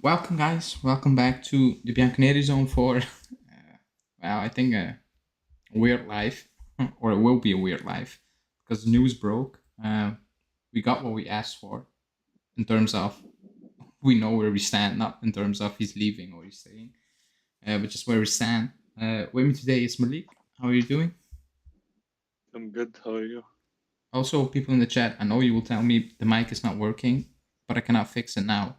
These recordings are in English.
Welcome, guys. Welcome back to the Bianconeri Zone for, I think a weird life, or it will be a weird life, because the news broke. We got what we asked for in terms of we know where we stand, not in terms of he's leaving or he's staying, but just where we stand. With me today is Malik. How are you doing? I'm good. How are you? Also, people in the chat, I know you will tell me the mic is not working, but I cannot fix it now.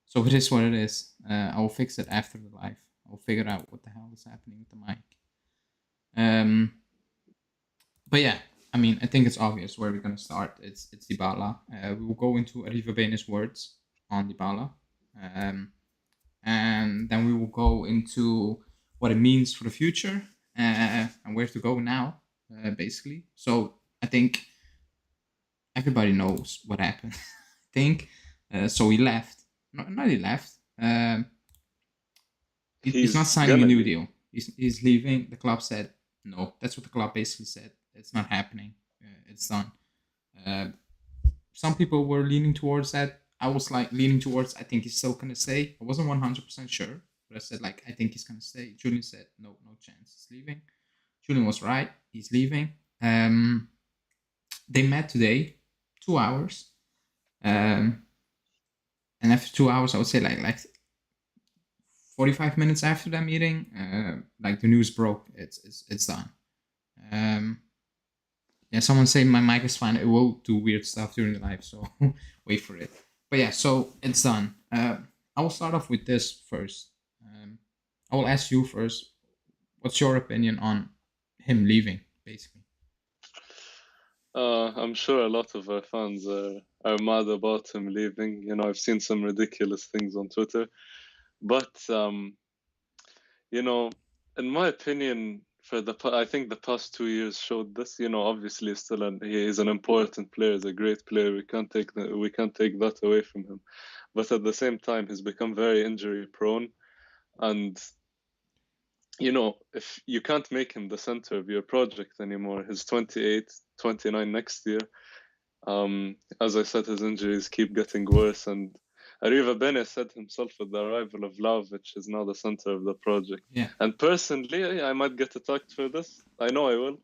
So it is what it is. I will fix it after the live. I'll figure out what the hell is happening with the mic. But yeah, I mean, I think it's obvious where we're gonna start. It's Dybala. We will go into Arriva Bene's words on Dybala, um, and then we will go into what it means for the future and where to go now, basically. So I think everybody knows what happened. I think so. He left. Not he left. He's not He's signing a gonna new leave. deal. He's leaving. The club said no. That's what the club basically said. It's not happening. It's done. Uh, some people were leaning towards that. I was like leaning towards. I think he's still gonna stay. I wasn't 100% sure, but I said like I think he's gonna stay. Julian said no, no chance. He's leaving. Julian was right. He's leaving. They met today, 2 hours. Um, and after 2 hours, I would say like 45 minutes after that meeting, like the news broke. It's done. Um, yeah, someone say my mic is fine. It will do weird stuff during the live, so wait for it. But yeah, so it's done. I will start off with this first. I will ask you first. What's your opinion on him leaving, basically? I'm sure a lot of our fans are mad about him leaving. I've seen some ridiculous things on Twitter, but you know, in my opinion, I think the past 2 years showed this. Obviously, he is an important player. He's a great player. We can't take that away from him. But at the same time, he's become very injury prone, and if you can't make him the center of your project anymore, he's 28, 29 next year. As I said, his injuries keep getting worse, and Arriva Bene said himself with the arrival of Vlahovic is now the center of the project. Yeah, And personally, I might get attacked for this. I know I will.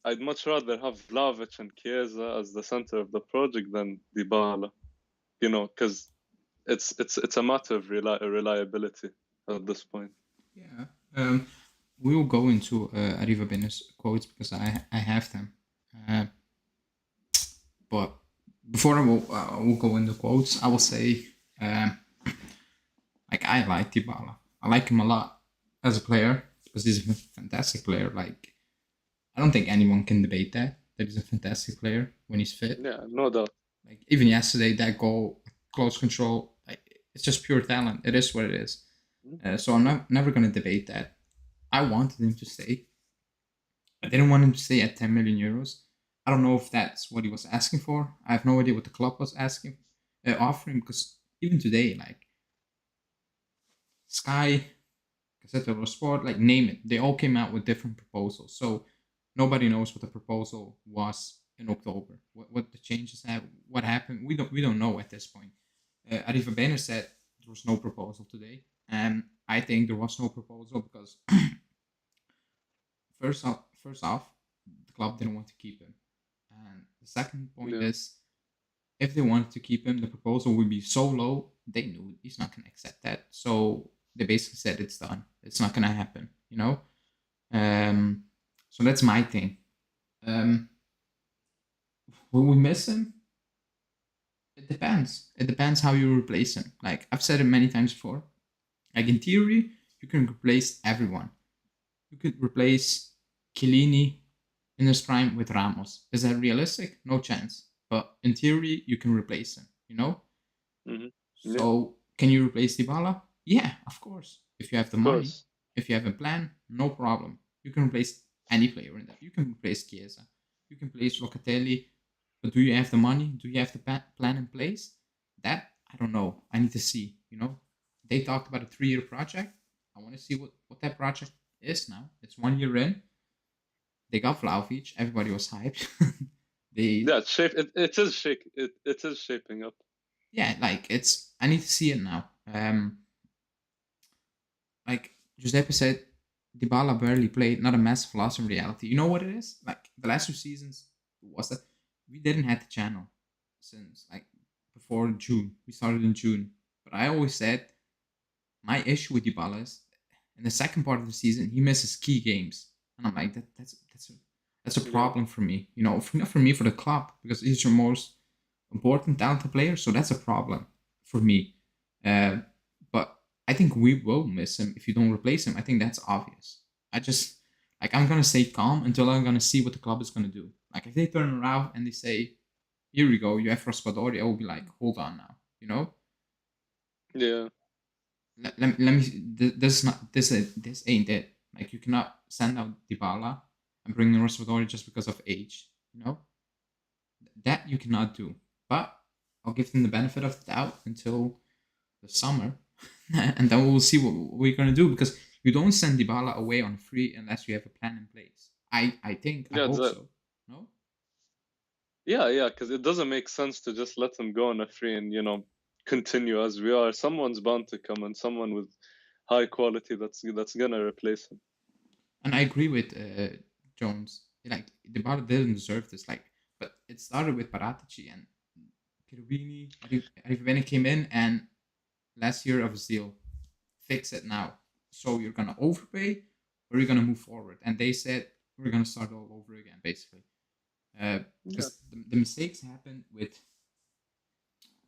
I'd much rather have Vlahovic and Chiesa as the center of the project than Dybala. Because it's a matter of reliability at this point. yeah. We will go into Arriva Benes quotes because I have them. Uh, but before I will go into quotes, I will say um, like I like Dybala. I like him a lot as a player because he's a fantastic player. Like I don't think anyone can debate that he's a fantastic player when he's fit. Yeah, no doubt. Like even yesterday, that goal, close control, like, it's just pure talent. It is what it is. So I'm not never gonna debate that. I wanted him to stay. I didn't want him to stay at 10 million euros. I don't know if that's what he was asking for. I have no idea what the club was asking, offering because even today, like Sky, Gazzetta dello Sport, like name it, they all came out with different proposals. So nobody knows what the proposal was in October. What the changes have, what happened, we don't know at this point. Arriva Bene said there was no proposal today, and I think there was no proposal because first off, the club didn't want to keep him, and the second point Yeah. is if they wanted to keep him, the proposal would be so low they knew he's not going to accept that. So they basically said it's done. It's not going to happen. Um, so that's my thing. Um, will we miss him? It depends. It depends how you replace him. Like I've said it many times before. Like in theory, you can replace everyone. You could replace Chiellini in his prime with Ramos. Is that realistic? No chance. But in theory, you can replace him. Hmm. Yeah, So can you replace Dybala? Yeah, of course. If you have the of money, course. if you have a plan, no problem. You can replace any player in that. You can replace Chiesa. You can replace Locatelli. But do you have the money? Do you have the plan in place? That I don't know. I need to see. They talked about a 3-year project. I want to see what that project is now. It's 1 year in. They got Vlahovic. Everybody was hyped. they Yeah, it is shaping up. yeah, like I need to see it now. Like Giuseppe said, Dybala barely played, not a massive loss in reality. You know what it is? Like the last 2 seasons was that we didn't have the channel since like before June. We started in June. But I always said my issue with Dybala is in the second part of the season he misses key games. And I'm like that's a Yeah, problem for me. You know, not for me, for the club, because he's your most important talented player. So that's a problem for me. Uh, but I think we will miss him if you don't replace him. I think that's obvious. I just like I'm gonna stay calm until I'm gonna see what the club is gonna do. Like if they turn around and they say, "Here we go, you have Raspadori," I will be like, "Hold on now," you know. yeah, Let me. This not this ain't it. Like you cannot send out Dybala and bring in Raspadori just because of age. You know that you cannot do. But I'll give them the benefit of the doubt until the summer, and then we'll see what we're gonna do because you don't send Dybala away on free unless you have a plan in place. I yeah, hope so. No. yeah, because it doesn't make sense to just let them go on a free and continue as we are. Someone's bound to come, and someone with high quality that's gonna replace him. And I agree with Jones. Like Dybala didn't deserve this. Like, but it started with Paratici and Cherubini. Arrivabene came in and last year of his deal, fix it now. So you're gonna overpay or you're gonna move forward. And they said we're gonna start all over again, basically. Yeah, Because the mistakes happened with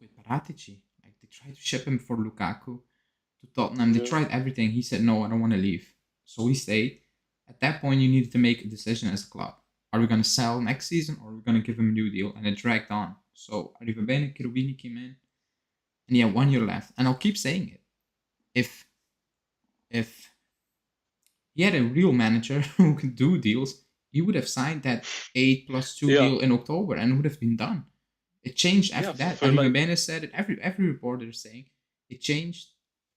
Paratici. Like they tried to ship him for Lukaku to Tottenham. They yeah, tried everything. He said no, I don't want to leave. So he stayed. At that point, you needed to make a decision as a club. Are we going to sell next season or are we going to give him a new deal? And it dragged on. So Arrivabene, Cherubini came in, and he had 1 year left. And I'll keep saying it. If he had a real manager who could do deals, he would have signed that 8+2 yeah, deal in October and it would have been done. It changed yeah. after that. For Arriva like, Bene said it. Every reporter is saying it changed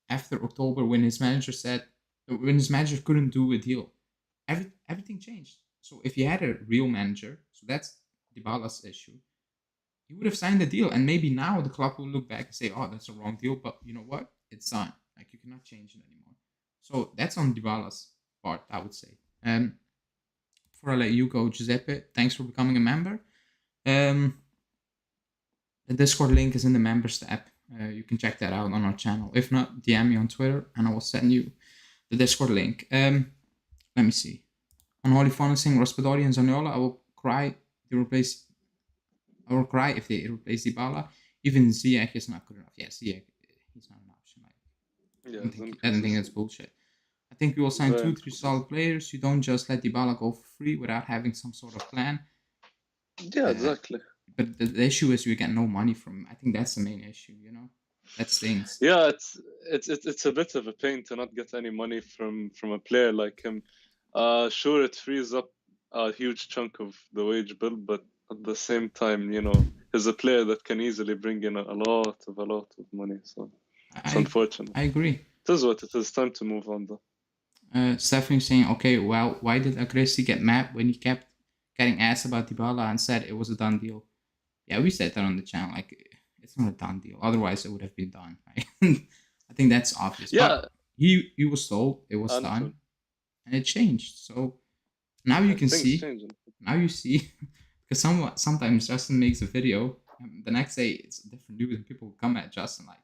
after October when his manager said when his manager couldn't do a deal. Everything changed. So if you had a real manager, so that's Dybala's issue, he would have signed the deal, and maybe now the club will look back and say, "Oh, that's a wrong deal," but you know what? It's done. Like you cannot change it anymore. So that's on Dybala's part, I would say. Before I let you go, Giuseppe, thanks for becoming a member. Um, the Discord link is in the members tab. You can check that out on our channel. If not, DM me on Twitter and I will send you the Discord link. Let me see. On Holy Financing, Raspadori and Zaniola, I will cry. They replace. I will cry if they replace Dybala. Even Ziyech is not good enough. Yeah, Ziyech, he's not an option. Like, yeah, it's I don't think that's inconsistent. bullshit. I think we will sign Very two, three inconsistent. solid players. You don't just let Dybala go for free without having some sort of plan. Yeah, Uh, exactly. but the issue is we get no money from him. I think that's the main issue. You know, that stings. Yeah, it's a bit of a pain to not get any money from a player like him. Sure, it frees up a huge chunk of the wage bill, but at the same time, he's a player that can easily bring in a lot of money. So it's I unfortunate. I agree. It is what it is. Time to move on, though. Stephanie saying, okay, well, why did Agresti get mad when he kept getting asked about Dybala and said it was a done deal? Yeah, we said that on the channel. Like, it's not a done deal. Otherwise, it would have been done. Right? I think that's obvious. Yeah, But he was told it was done, Anton. and it changed. So now you can Things see. changing. Now you see, because sometimes Justin makes a video, and the next day it's different news, and people come at Justin like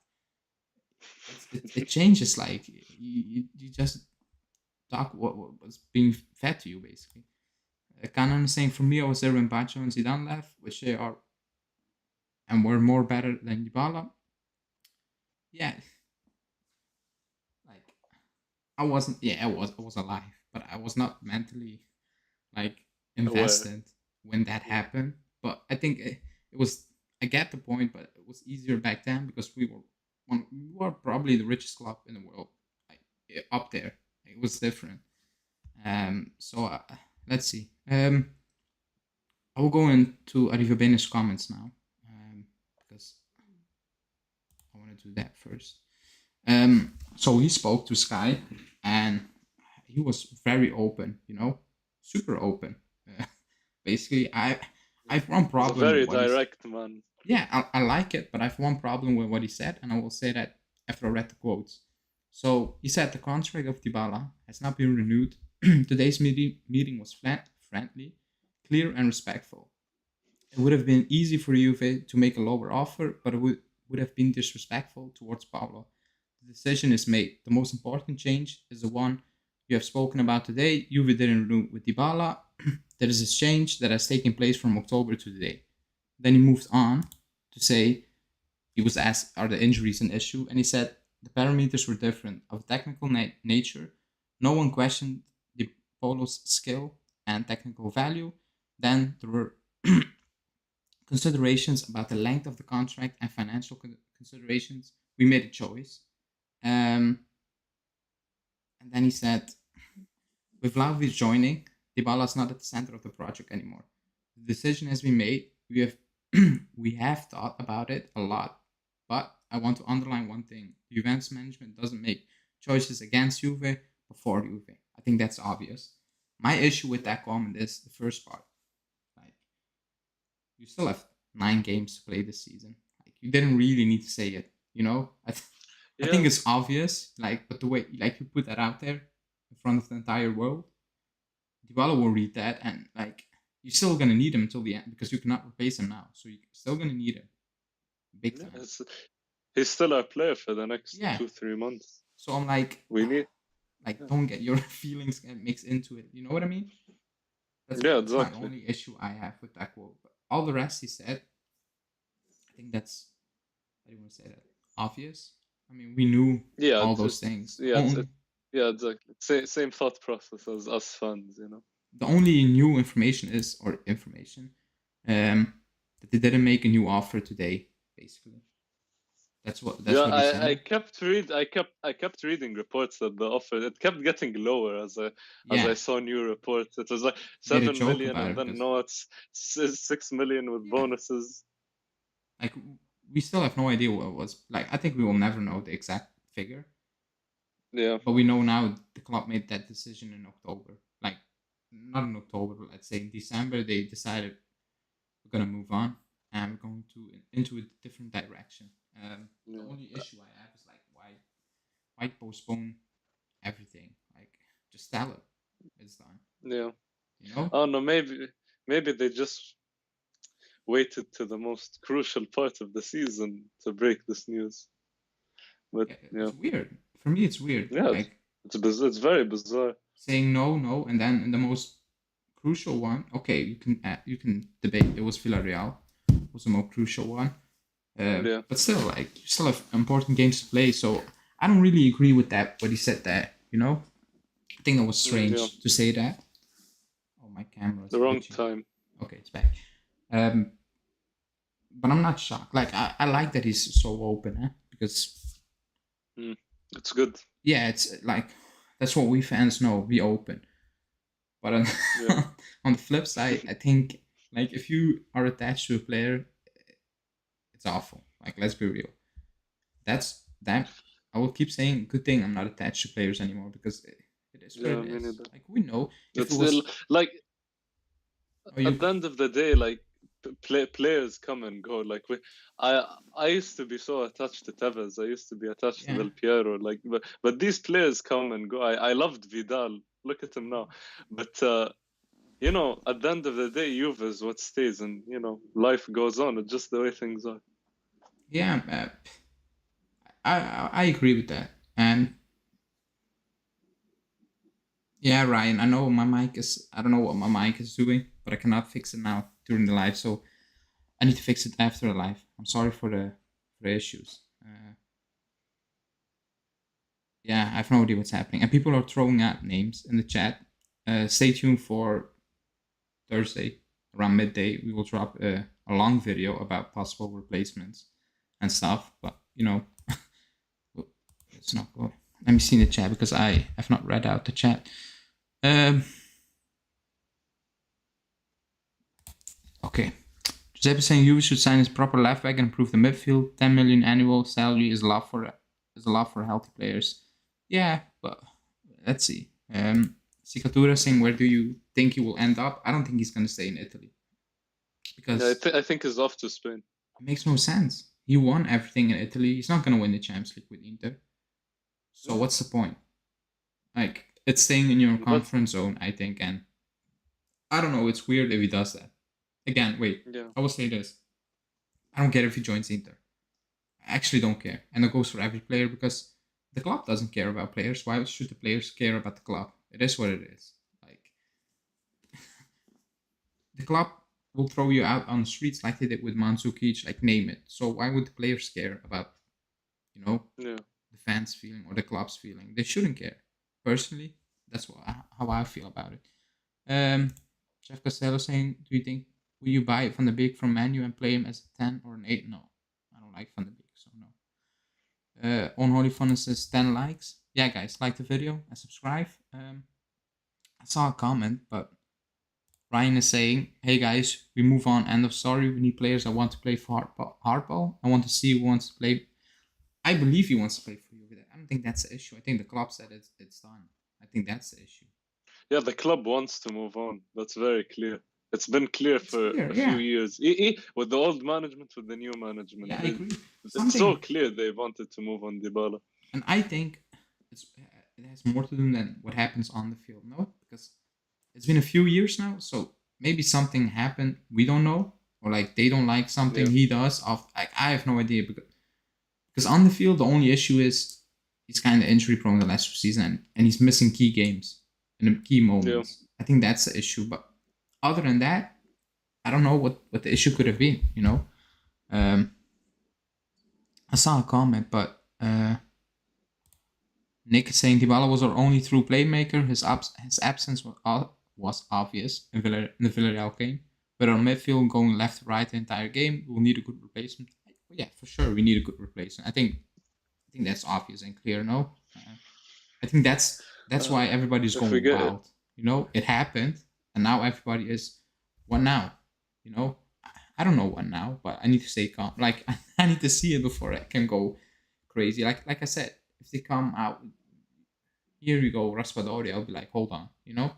it changes. Like you just talk what was being fed to you basically. Canon is saying for me, I was there when Bacho and Zidane left, which they are and were more better than Dybala. Yeah, like I wasn't. Yeah, I was alive, but I was not mentally like Aware. invested when that happened. But I think it was. I get the point, but it was easier back then because we were probably the richest club in the world, like up there. It was different. So let's see. I will go into Arrivabene's comments now, because I want to do that first. So he spoke to Sky, and he was very open. Super open. Basically, I've one He's a problem with very what he's. direct man. Yeah, I like it, but I have one problem with what he said, and I will say that after I read the quotes. So he said the contract of Dybala has not been renewed. Today's meeting was flat, friendly, clear, and respectful. It would have been easy for Juve to make a lower offer, but it would have been disrespectful towards Paulo. The decision is made. The most important change is the one you have spoken about today. Juve didn't renew with Dybala. There is a change that has taken place from October to today. Then he moved on to say he was asked, "Are the injuries an issue?" And he said the parameters were different of technical nature. No one questioned the Polo's skill and technical value. Then there were considerations about the length of the contract and financial considerations. We made a choice. Um, and then he said, with Vlahovic joining, Dybala is not at the center of the project anymore. The decision has been made. We have thought about it a lot, but I want to underline one thing: the Juventus management doesn't make choices against Juve before Juve. I think that's obvious. My issue with that comment is the first part. Like, you still have 9 games to play this season. Like, you didn't really need to say it. I think Yeah, it's obvious. Like, but the way like you put that out there in front of the entire world, Dybala will read that, and like you're still gonna need him until the end because you cannot replace him now. So you're still gonna need him big yeah. time. He's still our player for the next Yeah. 2-3 months. So I'm like, We need. like Yeah, don't get your feelings mixed into it. You know what I mean? yeah, That's my exactly. only issue I have with that quote. But all the rest he said, I think that's, how do you want to say that? Obvious. I mean, we knew Yeah, all those things. yeah, yeah, exactly. Same thought process as us fans, you know. The only new information is, or information, that they didn't make a new offer today. Basically, that's Yeah, what he I said. kept read I kept reading reports that the offer it kept getting lower as I Yeah, saw new reports. It was like made a seven joke million, about and it then because, no, it's 6 million with yeah, bonuses. like we still have no idea what it was. Like, I think we will never know the exact figure, Yeah, but we know now the club made that decision in October. Like, not in October, but let's say in December, they decided we're gonna move on and we're going to into a different direction. The yeah, only issue I have is like, why postpone everything? Like, just tell it it's done. yeah. You know? Oh no, maybe they just waited to the most crucial part of the season to break this news. But Yeah, yeah, it's weird. For me, it's weird. yeah, Like, it's very bizarre. saying no, no, and then in the most crucial one, okay, you can debate. It was Villarreal was the more crucial one, Yeah, but still, like you still have important games to play. So I don't really agree with that. What he said there, I think that was yeah. strange to say that. Oh, my camera is The wrong glitching. time. Okay, it's back. Um, but I'm not shocked. Like I like that he's so open, because Mm, it's good. yeah, it's like that's what we fans know. Be open. But on, Yeah, on the flip side, I think like if you are attached to a player, it's awful. Like, let's be real. That's that. I will keep saying good thing I'm not attached to players anymore because it is what yeah. it Me is. neither. Like, we know if it It's still was. like Oh, at you. the end of the day, like players come and go. Like I used to be so attached to Tevez. I used to be attached to Yeah. Del Piero. Like, but these players come and go. I loved Vidal. Look at him now. But at the end of the day, Juve is what stays, and life goes on. It's just the way things are. Yeah. I agree with that. And yeah, Ryan, I know my mic is. I don't know what my mic is doing, but I cannot fix it now during the live. So I need to fix it after the live. I'm sorry for the issues. Yeah, I have no idea what's happening. And people are throwing out names in the chat. Stay tuned for Thursday around midday. We will drop a long video about possible replacements and stuff. But it's not good. Let me see in the chat because I have not read out the chat. Okay. Giuseppe saying Juve should sign his proper left back and improve the midfield. 10 million annual salary is a lot for healthy players. Yeah, but let's see. Cicatura saying, where do you think he will end up? I don't think he's going to stay in Italy Yeah, because I think he's off to Spain. It makes no sense. He won everything in Italy. He's not gonna win the Champions League with Inter. So Yeah. what's the point? Like it's staying in your But comfort zone, I think, and I don't know. It's weird if he does that. Again, wait. yeah, I will say this. I don't care if he joins Inter. I actually don't care, and it goes for every player because the club doesn't care about players. Why should the players care about the club? It is what it is. Like the club will throw you out on the streets like they did with Mandzukic, like name it. So why would the players care about, you know, yeah. the fans' feeling or the club's feeling? They shouldn't care. Personally, that's how I feel about it. Jeff Costello saying, "Do you think will you buy Van de Beek from Manu and play him as a 10 or an 8? No, I don't like Van de Beek, so no." Unholy Fun says 10 likes. Yeah, guys, like the video and subscribe. I saw a comment, but Ryan is saying, "Hey guys, we move on. End of story. We need players that want to play for hardball. I want to see who wants to play." I believe he wants to play for you with it. I don't think that's the issue. I think the club said it's done. I think that's the issue. Yeah, the club wants to move on. That's very clear. It's been clear It's for clear, a few yeah. years. With the old management, with the new management. Yeah, I agree. It's so clear they wanted to move on Dybala. And I think it has more to do than what happens on the field. No, because it's been a few years now, so maybe something happened we don't know, or like they don't like something he does. Of like I have no idea because on the field the only issue is he's kind of injury prone the last 2 seasons and he's missing key games and key moments. Yeah. I think that's the issue. But other than that, I don't know what the issue could have been. You know, I saw a comment, but Nick is saying Dybala was our only true playmaker. His absence was obvious in the Villarreal game. But our midfield going left to right the entire game, we'll need a good replacement. Yeah, for sure, we need a good replacement. I think that's obvious and clear. No, I think that's why everybody's If we going get wild. You know, it happened, and now everybody is, what now? You know, I don't know what now, but I need to stay calm. Like I need to see it before I can go crazy. Like I said, if they come out, here you go, Raspadori, I'll be like, hold on, you know?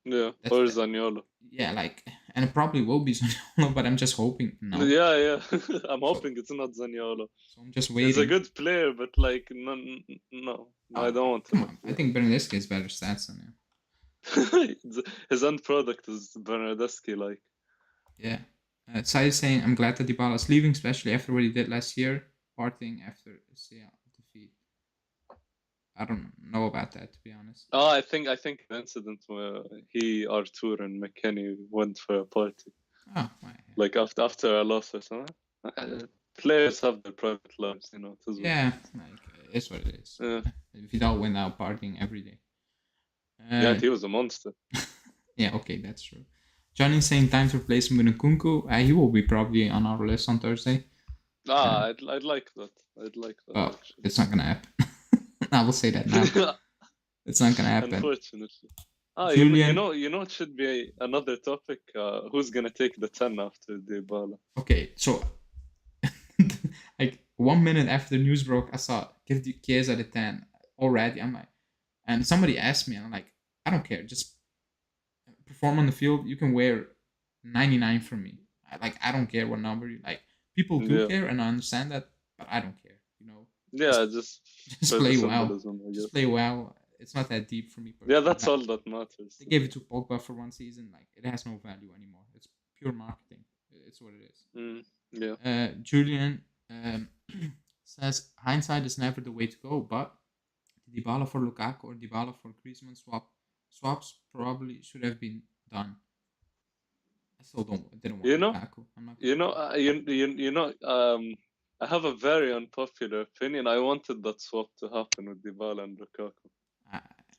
yeah, That's or that, Zaniolo. yeah, like, and it probably will be Zaniolo, but I'm just hoping no. Yeah. I'm So, hoping it's not Zaniolo. so I'm just He's a waiting. good player, but like, no, I don't want him. Come on. I think Bernadeschi has better stats than him. His end product is Bernardeschi, like. Yeah. Sai is saying, I'm glad that Dybala is leaving, especially after what he did last year, parting after CL defeat. I don't know about that, to be honest. Oh, I think the incident where he, Artur, and McKenny went for a party. Oh, right. Like after a loss or something. Players have their private lives, you know. Yeah, like it's what it is. Yeah. Vidal went out partying every day. Yeah, he was a monster. Yeah, okay, that's true. Johnny's saying time to replace him with Nkunku. He will be probably on our list on Thursday. I'd like that. I'd like that. Well, actually. it's not gonna happen. I will say that now. It's not gonna happen. Unfortunately. Julian, you know, it should be another topic. Who's gonna take the 10 after Dybala? Okay, so like 1 minute after the news broke, I saw give Chiesa the 10 already. I'm like, and somebody asked me, and I'm like, I don't care, just perform on the field. You can wear 99 for me. I don't care what number you like. People do care, and I understand that, but I don't care. You know. Yeah, just play well. Just play well. It's not that deep for me. Personally. Yeah, that's all that matters. They gave it to Pogba for 1 season. Like it has no value anymore. It's pure marketing. It's what it is. Yeah. Julian says hindsight is never the way to go, but Dybala for Lukaku or Dybala for Griezmann swaps probably should have been done. I still didn't want Lukaku. I have a very unpopular opinion. I wanted that swap to happen with Dybala and Lukaku.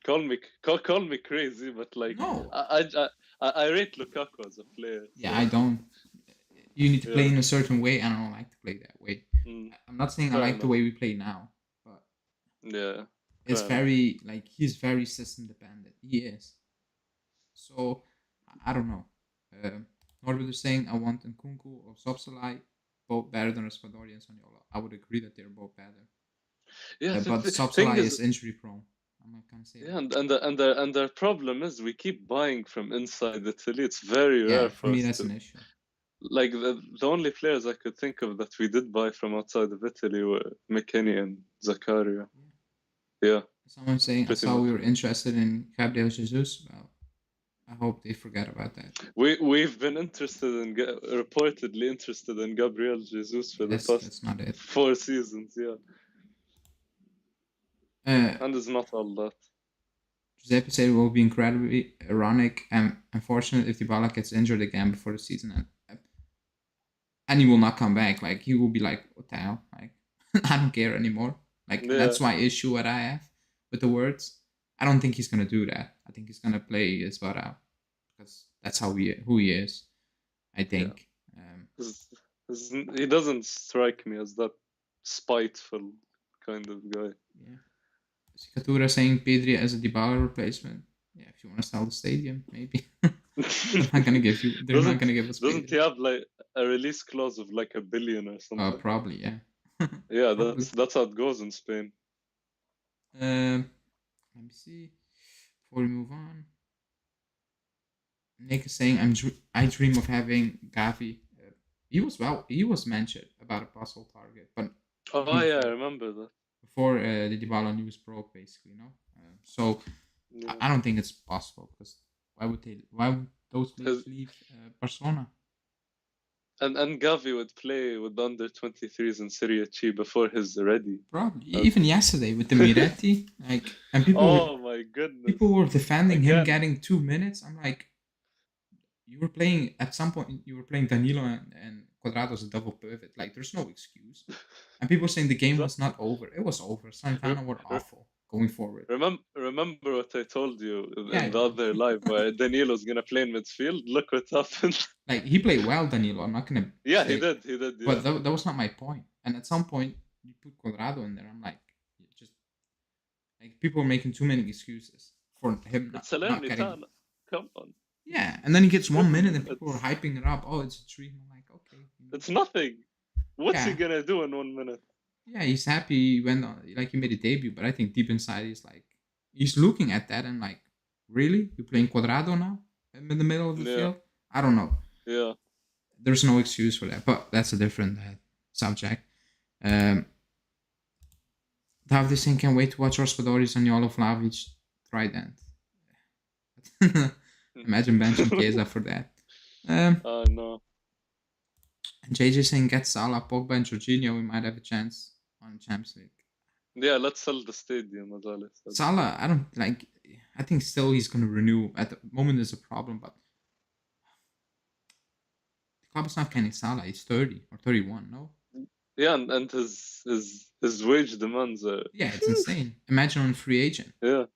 Call me crazy, but like no. I rate Lukaku as a player. Yeah, so. I don't. You need to play in a certain way, and I don't like to play that way. I'm not saying I like the way we play now, but it's very like he's very system dependent. He is. So I don't know. Norbert is saying I want Nkunku or Sopsalai both better than Raspadori and Zaniolo. I would agree that they're both better. Yeah, but Sopsalai is injury prone. I'm not gonna say that. And their problem is we keep buying from inside Italy. It's very rare for me. That's an issue. like the only players I could think of that we did buy from outside of Italy were McKennie and Zakaria. Yeah, Someone saying, I pretty saw much. we were interested in Gabriel Jesus. Well, I hope they forget about that. We've been interested in reportedly interested in Gabriel Jesus for the past That's not it. 4 seasons. Yeah, and it's not all that. Giuseppe said it will be incredibly ironic and unfortunate if Dybala gets injured again before the season, and he will not come back. Like, he will be like, what the hell? Like, I don't care anymore. Like, Yeah. that's my issue what I have with the words. I don't think he's gonna do that. I think he's gonna play his butt out because that's who he is. I think. He doesn't strike me as that spiteful kind of guy. Yeah. Cicatura saying Pedri as a Dybala replacement. Yeah, if you want to sell the stadium, maybe. They're not gonna give you. They're not gonna give us. Doesn't he have like a release clause of like $1 billion or something? Probably, yeah. Yeah, that's how it goes in Spain. Let me see. Before we move on, Nick is saying, I dream of having Gavi. He was mentioned about a possible target, but yeah, I remember that. Before the Dybala news broke, basically, no. So yeah. I don't think it's possible because why would those players leave Barcelona? And Gavi would play with the under 23s in Serie C before he's ready. Probably even yesterday with the Miretti, like, and people. My goodness! People were defending him getting 2 minutes. I'm like, you were playing at some point. You were playing Danilo and Cuadrado as a double pivot. Like, there's no excuse. And people saying the game was not over. It was over. Salernitana were awful going forward. Remember what I told you in the other live where Danilo's gonna play in midfield? Look what happened. Like, he played well, Danilo. I'm not gonna. Yeah, say, he did. Yeah. But that was not my point. And at some point, you put Cuadrado in there. I'm like, just like, people are making too many excuses for him not getting. Come on. Yeah, and then he gets 1 minute and people are hyping it up. Oh, it's a dream. I'm like, okay. It's nothing. What's he gonna do in 1 minute? Yeah, he's happy when he made a debut, but I think deep inside he's looking at that and like, really? You're playing Cuadrado now in the middle of the field? I don't know. Yeah. There's no excuse for that, but that's a different subject. David is saying, can't wait to watch Raspadori, Zaniolo, Vlahovic, Trident. Imagine benching Chiesa for that. No. And JJ saying, get Salah, Pogba, and Jorginho, we might have a chance on Champions League. Yeah, let's sell the stadium, as Alex said. Salah, I think still he's going to renew. At the moment, there's a problem, but the club is not getting Salah. He's 30 or 31, no? Yeah, and his wage demands are... Yeah, it's insane. Imagine on a free agent. Yeah.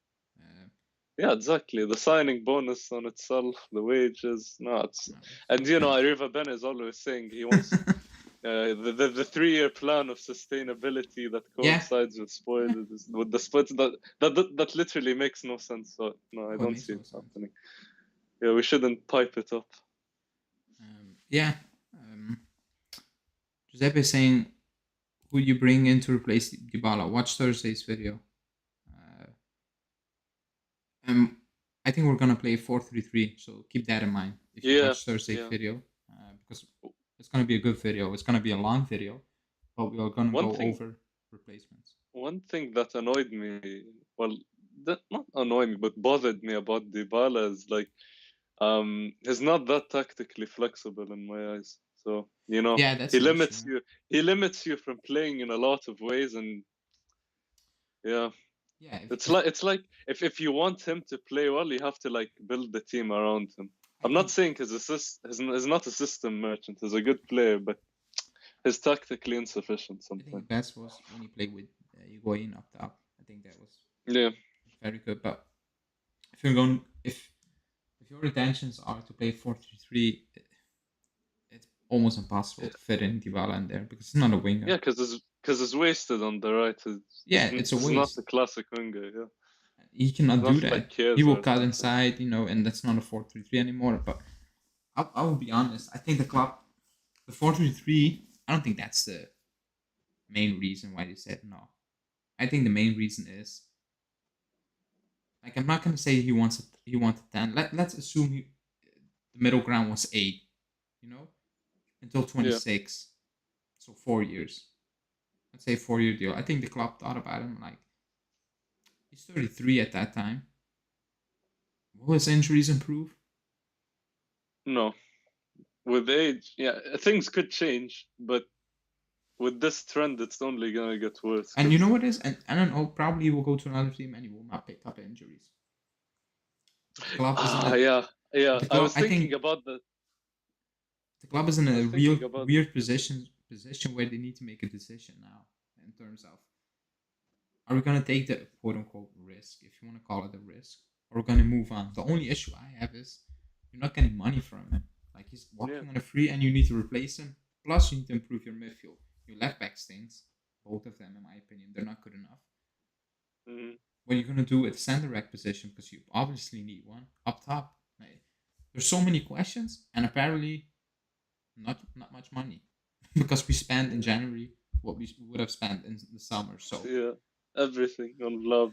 Yeah, exactly. The signing bonus on itself, the wages, nuts. And Arriva Ben is always saying he wants the 3-year plan of sustainability that coincides with spoilers, with the splits that literally makes no sense. So no, I don't see it happening. Yeah, we shouldn't pipe it up. Giuseppe is saying, who you bring in to replace Dybala? Watch Thursday's video. I think we're gonna play 4-3-3, so keep that in mind if you watch Thursday's video, because it's gonna be a good video. It's gonna be a long video, but we are gonna go over replacements. One thing that annoyed me, not annoyed me, but bothered me about Dybala is like, he's not that tactically flexible in my eyes. So he limits you. He limits you from playing in a lot of ways, and it's like if you want him to play well, you have to like build the team around him. I'm not saying he's not a system merchant. He's a good player, but he's tactically insufficient sometimes. I think best was when he played with Higuain up top. I think that was very good. But if your intentions are to play 4-3-3, it's almost impossible to fit in Dybala in there because he's not a winger. Yeah, because it's wasted on the right. It's a waste. It's not a classic winger. Yeah, he cannot do that. Like he will cut inside, and that's not a 4-3-3 anymore. But I will be honest. I think the 4-3-3. I don't think that's the main reason why they said no. I think the main reason is, like, I'm not gonna say he wanted 10. Let's assume the middle ground was 8. until 26. So 4 years. Let's say 4-year deal. I think the club thought about him like he's 33 at that time. Will his injuries improve? No, with age, yeah, things could change, but with this trend, it's only gonna get worse. And you know what is? And I don't know. Probably he will go to another team and he will not pick up injuries. The club is in a yeah. the I club. was I thinking think about the. the club is in I a was real thinking about weird position where they need to make a decision now in terms of are we gonna take the quote unquote risk, if you want to call it a risk, or we're gonna move on. The only issue I have is you're not getting money from him. Like he's yeah. walking on a free, and you need to replace him. Plus, you need to improve your midfield. Your left back stinks. Both of them, in my opinion, they're not good enough. Mm-hmm. What are you gonna do at the center back position? Because you obviously need one up top. Like, there's so many questions, and apparently not much money because we spent in January what we would have spent in the summer. So Yeah, everything on love.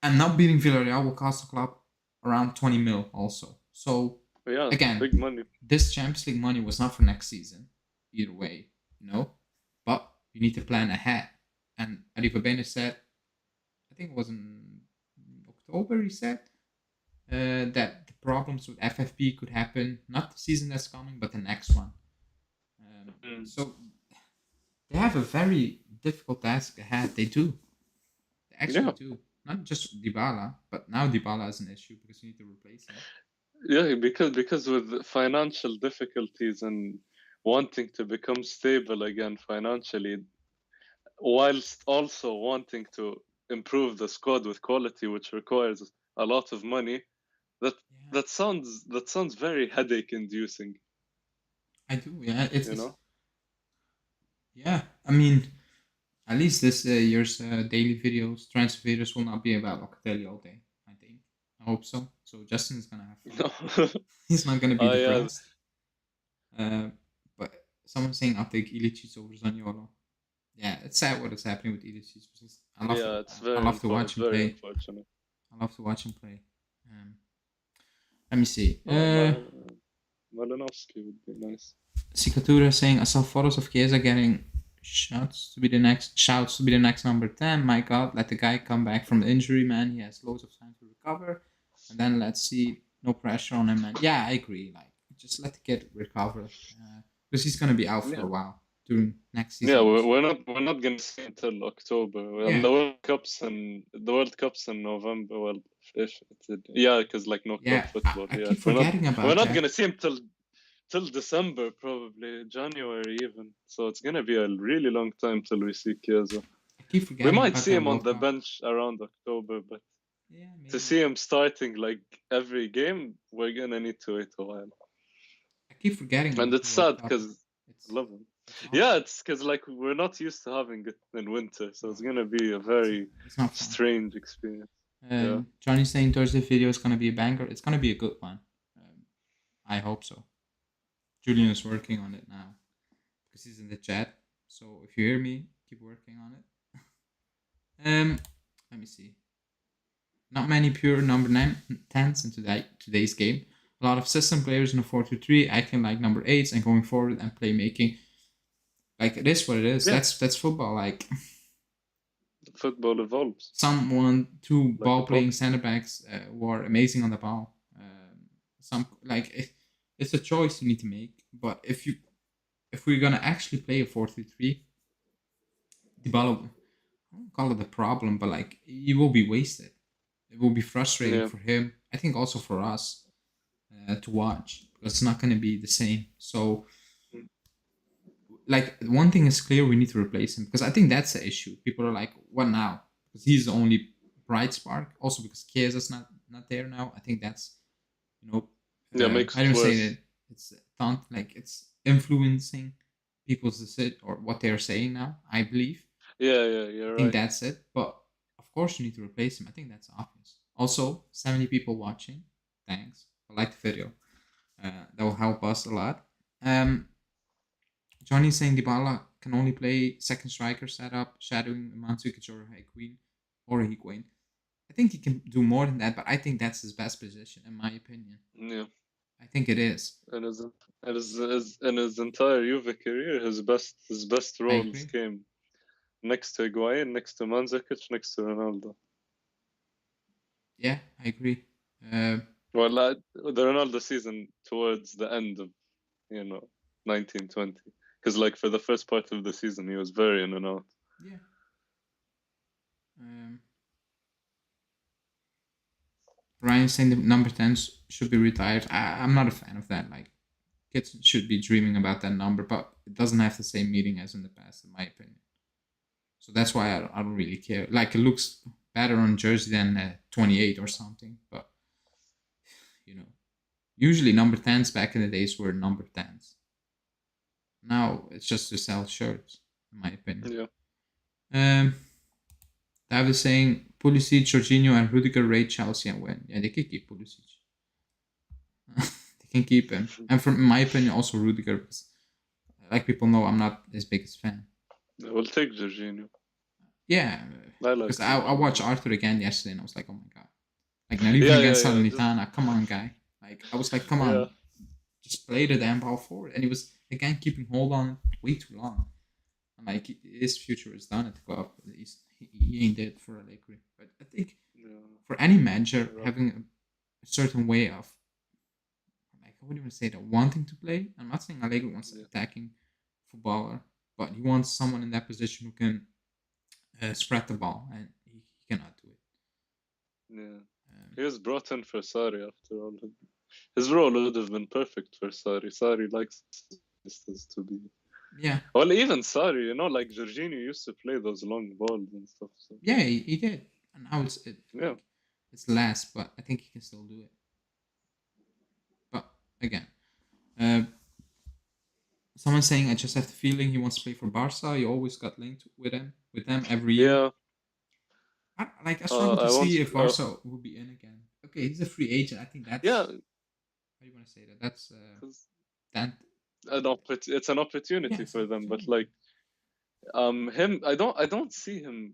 and not beating Villarreal will cost the club around 20 mil also. So Yeah, again, big money. this Champions League money was not for next season, either way, But you need to plan ahead. And Arriva Bene said, I think it was in October, he said that the problems with FFP could happen not the season that's coming, but the next one. So they have a very difficult task ahead. They do. They actually do. Not just Dybala, but now Dybala is an issue because you need to replace him. Yeah, because with financial difficulties and wanting to become stable again financially, whilst also wanting to improve the squad with quality, which requires a lot of money, that Yeah, that sounds very headache inducing. I do. Yeah, You know? yeah. I mean, at least this year's daily videos, transfer videos will not be about Locatelli all day. I think. I hope so. So Justin is gonna have fun. He's not gonna be Yeah. depressed. But someone saying I'll take Ilicic over Zaniolo. Yeah, it's sad what is happening with Ilicic because Yeah, it's I love to watch him very play. unfortunate. I love to watch him play. Let me see. Malinovsky would be nice. Cicatura saying I saw photos of Chiesa getting shouts to be the next number 10. My God, let the guy come back from the injury, man. He has loads of time to recover. And then let's see, no pressure on him, man. Yeah, I agree. Like, just let the kid recover because he's gonna be out for a while during next season. Yeah, we're not gonna see until October. And the World Cups in November. Well, because like no club football. I keep forgetting about We're that. not gonna see him till December, probably January even. So it's gonna be a really long time till we see Chiesa. I keep forgetting. We might see him on the bench around October, but to see him starting like every game, we're gonna need to wait a while. I keep forgetting. And it's sad because I love him. Yeah, it's because like we're not used to having it in winter, so it's gonna be a very strange experience. Johnny's saying Thursday video is gonna be a banger. It's gonna be a good one. I hope so. Julian is working on it now because he's in the chat. So if you hear me, keep working on it. Let me see. Not many pure number 10s in today's game. A lot of system players in a 4-2-3 acting like number 8s and going forward and playmaking. Like it is what it is. Yeah. That's football. Like football evolves. Two ball playing center backs who are amazing on the ball. It's a choice you need to make. But if we're gonna actually play a 4-3-3, Dybala, I don't call it a problem, but like he will be wasted. It will be frustrating for him. I think also for us to watch because it's not going to be the same. So, like one thing is clear: we need to replace him because I think that's the issue. People are like, "What now?" Because he's the only bright spark. Also because Chiesa's not there now. I think that's makes I don't say that it's it's influencing people's decision or what they're saying now. I believe. Yeah, you're right. I think that's it. But of course, you need to replace him. I think that's obvious. Also, 70 people watching. Thanks. I like the video. That will help us a lot. Johnny's saying Dybala can only play second striker setup, shadowing Mandzukic or Higuain. I think he can do more than that, but I think that's his best position, in my opinion. Yeah. I think it is. In his entire Juve career, his best I roles agree. came next to Higuain, next to Mandzukic, next to Ronaldo. Yeah, I agree. Well, the Ronaldo season towards the end of 1920, because like for the first part of the season he was very in and out. Yeah. Ryan saying the number 10s should be retired. I'm not a fan of that. Like, kids should be dreaming about that number, but it doesn't have the same meaning as in the past, in my opinion. So that's why I don't really care. Like, it looks better on jersey than 28 or something, but usually number 10s back in the days were number 10s. Now it's just to sell shirts, in my opinion. Yeah. David saying Pulisic, Jorginho, and Rudiger rate Chelsea and win. Yeah, they can keep Pulisic. They can keep him. And from my opinion, also Rudiger. Because, like people know, I'm not his biggest fan. We'll take Jorginho. Yeah, because I watched Arthur again yesterday, and I was like, oh my god, like not even against Salernitana. Come on, guy. Like I was like, come on, just play the damn ball forward. And he was again keeping hold on way too long. And like his future is done at the club. He ain't dead for Allegri. But I think for any manager having a certain way of, like, I wouldn't even say that, wanting to play. I'm not saying Allegri wants an attacking footballer, but he wants someone in that position who can spread the ball, and he cannot do it. Yeah. He was brought in for Sarri after all. His role would have been perfect for Sarri. Sarri likes this to be. Yeah. Well, even Sarri, like Jorginho used to play those long balls and stuff. So. Yeah, he did. And now it's last, but I think he can still do it. But again, someone saying I just have the feeling he wants to play for Barca. He always got linked with them every year. Yeah. I struggle to see if Barca will be in again. Okay, he's a free agent. I think that's How do you want to say that? That's it's an opportunity for them, but like him, I don't see him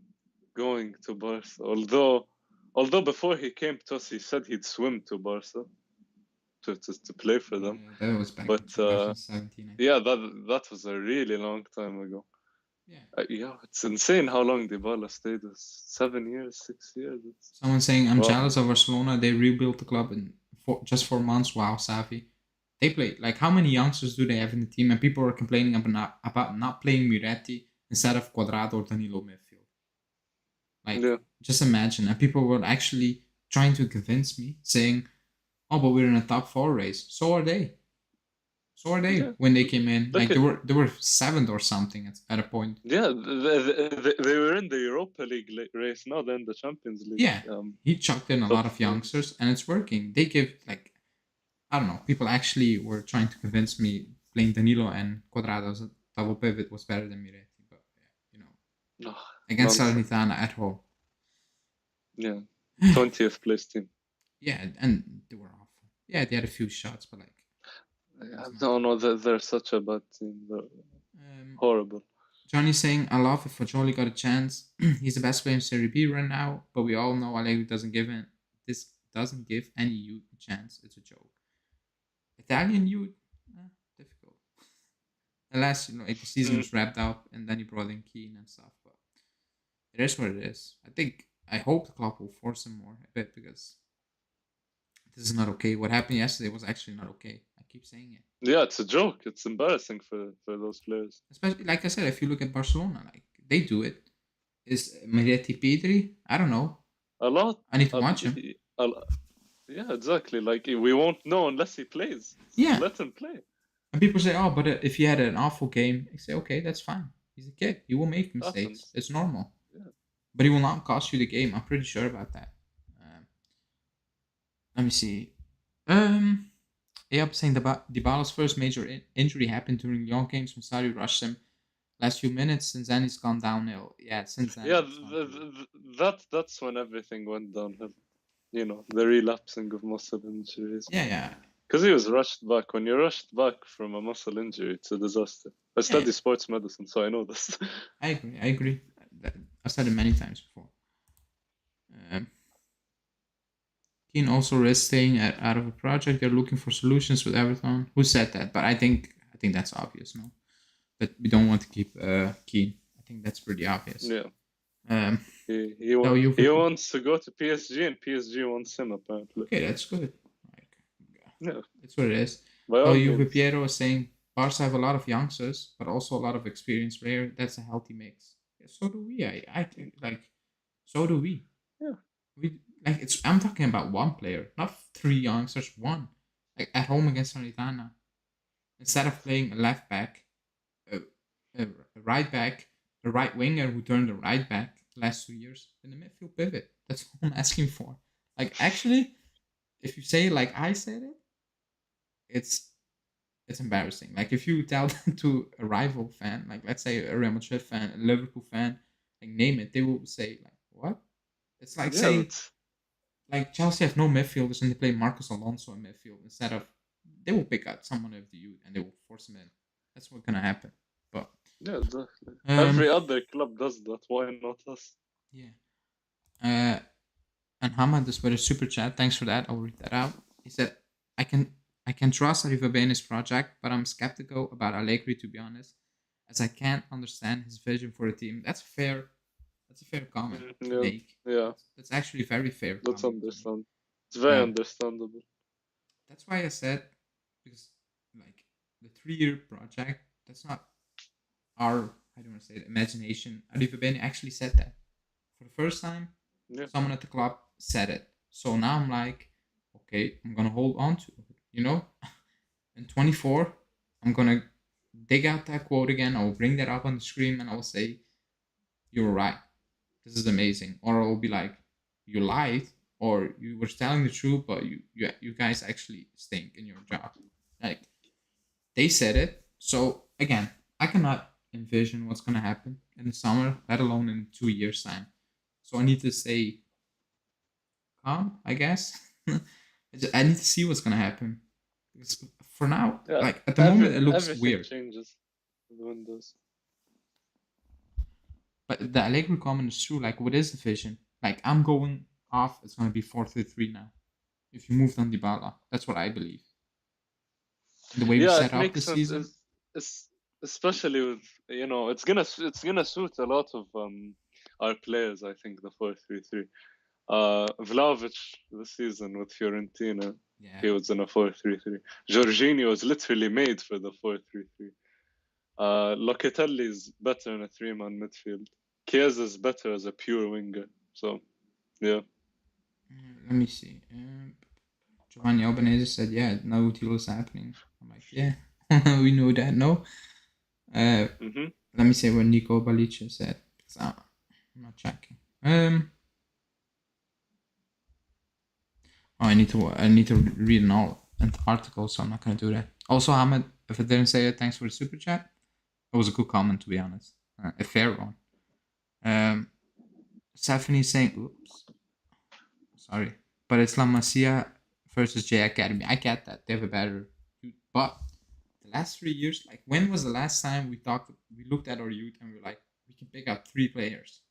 going to Barca. Although before he came to us, he said he'd swim to Barca to play for them. Yeah, that was back in 2017. Yeah, that was a really long time ago. Yeah, it's insane how long DYBALA stayed. 7 years, 6 years. Someone saying I'm jealous of Barcelona. They rebuilt the club in just 4 months. Wow, Safi. They play like how many youngsters do they have in the team? And people are complaining about not playing Miretti instead of Cuadrado or Danilo midfield. Like just imagine, and people were actually trying to convince me, saying, "Oh, but we're in a top 4 race." So are they. When they came in. Like they were 7th or something at a point. Yeah, they were in the Europa League race. Now they're in the Champions League. Yeah, he chucked in a lot of youngsters, and it's working. They give I don't know. People actually were trying to convince me playing Danilo and Cuadrado as a double pivot was better than Miretti, but against Salernitana at home. Yeah, 20th place team. Yeah, and they were awful. Yeah, they had a few shots, but I don't know that they're such a bad team. They're horrible. Johnny's saying, I love if Fajoli got a chance. He's the best player in Serie B right now, but we all know Allegri doesn't give any youth a chance. It's a joke. Italian youth, difficult. Unless the season was wrapped up and then he brought in Keane and stuff, but it is what it is. I hope the club will force him more a bit because this is not okay. What happened yesterday was actually not okay. I keep saying it. Yeah, it's a joke. It's embarrassing for those players. Especially, like I said, if you look at Barcelona, like they do it. Is Miretti Pedri? I don't know. A lot. I need to watch him. Yeah, exactly. Like we won't know unless he plays. Yeah. Let him play. And people say, "Oh, but if he had an awful game," I say, "Okay, that's fine. He's a kid. He will make mistakes. It's normal. Yeah. But he will not cost you the game. I'm pretty sure about that." Let me see. Saying Dybala's first major injury happened during Lyon games when Sarri rushed him last few minutes. Since then, he's gone downhill. Yeah, since then. Yeah, that's when everything went downhill. The relapsing of muscle injuries. Yeah. Because he was rushed back. When you're rushed back from a muscle injury, it's a disaster. I study sports medicine, so I know this. I agree. I've said it many times before. Keane also risks staying out of a project. They're looking for solutions with Everton. Who said that? But I think that's obvious, no? But we don't want to keep Keane. I think that's pretty obvious. Yeah. Um, He wants to go to PSG, and PSG wants him apparently. Okay, that's good. Like, yeah, that's what it is. By all Juve means. Piero is saying Barca have a lot of youngsters, but also a lot of experienced players. That's a healthy mix. Yeah, so do we. I think like so do we. Yeah. We like it's. I'm talking about one player, not three youngsters. One, like at home against Salernitana, instead of playing a left back, a, a right back, a right winger who turned a right back the last 2 years, in the midfield pivot. That's all I'm asking for. Like actually, if you say it like I said it, it's embarrassing. Like if you tell that to a rival fan, like let's say a Real Madrid fan, a Liverpool fan, like name it, they will say like what? It's like saying like Chelsea have no midfielders and they play Marcos Alonso in midfield instead of they will pick out someone of the youth and they will force him in. That's what's gonna happen. But yeah, exactly. Every other club does that. Why not us? Yeah. And Hamad is with a super chat. Thanks for that. I'll read that out. He said, I can trust Arrivabene's project, but I'm skeptical about Allegri, to be honest, as I can't understand his vision for the team. That's fair. That's a fair comment to make. Yeah. That's actually very fair. That's understandable. It's very understandable. That's why I said, because like the 3-year project, that's not our, I don't want to say it, imagination. Arrivabene actually said that. For the first time, someone at the club said it. So now I'm like, okay, I'm gonna hold on to it. You know, in 24, I'm gonna dig out that quote again. I will bring that up on the screen and I will say, "You're right. This is amazing." Or I will be like, "You lied," or "You were telling the truth, but you guys actually stink in your job." Like they said it. So again, I cannot envision what's gonna happen in the summer, let alone in 2 years' time. So I need to stay calm, I guess. I need to see what's gonna happen. Because for now, like at the moment, it looks weird. Changes the windows. But the Allegri comment is true. Like, what is the vision? Like, I'm going off. It's gonna be 4-3-3 now. If you moved on DYBALA, that's what I believe. The way we set up the season, especially with it's gonna suit a lot of our players. I think the 4-3-3. Vlahovic this season with Fiorentina, he was in a 4-3-3. Jorginho was literally made for the 4-3-3. Locatelli is better in a 3-man midfield. Chiesa is better as a pure winger. So, yeah. Let me see. Giovanni Albanese said, "Yeah, no deal is happening." I'm like, "Yeah, we know that, no." Let me say what Nico Balic said. I'm not checking. I need to read an article, so I'm not gonna do that. Also, Ahmed, if I didn't say it, thanks for the super chat. It was a good comment, to be honest, a fair one. Stephanie saying, "Oops, sorry," but it's La Masia versus J Academy. I get that they have a better, but the last 3 years, like when was the last time we looked at our youth and we were like, we can pick up 3 players?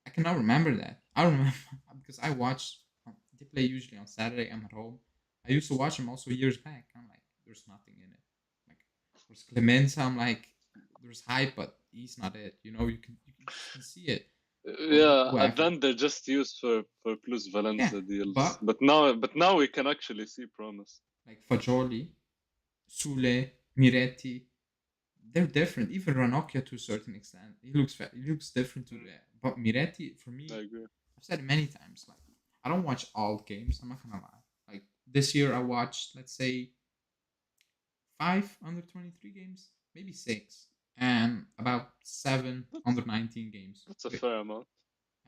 I cannot remember that. I remember because I watched. They play usually on Saturday. I'm at home. I used to watch them also years back. I'm like, there's nothing in it. Like, there's Clemenza. I'm like, there's hype, but he's not it. You can see it. And then they're just used for plus Valencia deals. But now we can actually see promise. Like Fagioli, Sule, Miretti, they're different. Even Ranocchia to a certain extent, he looks different to that. But Miretti, for me, I agree. I've said it many times. Like, I don't watch all games. I'm not gonna lie. Like this year, I watched, let's say, 5 under 23 games, maybe 6, and about 7 under 19 games. That's a fair amount.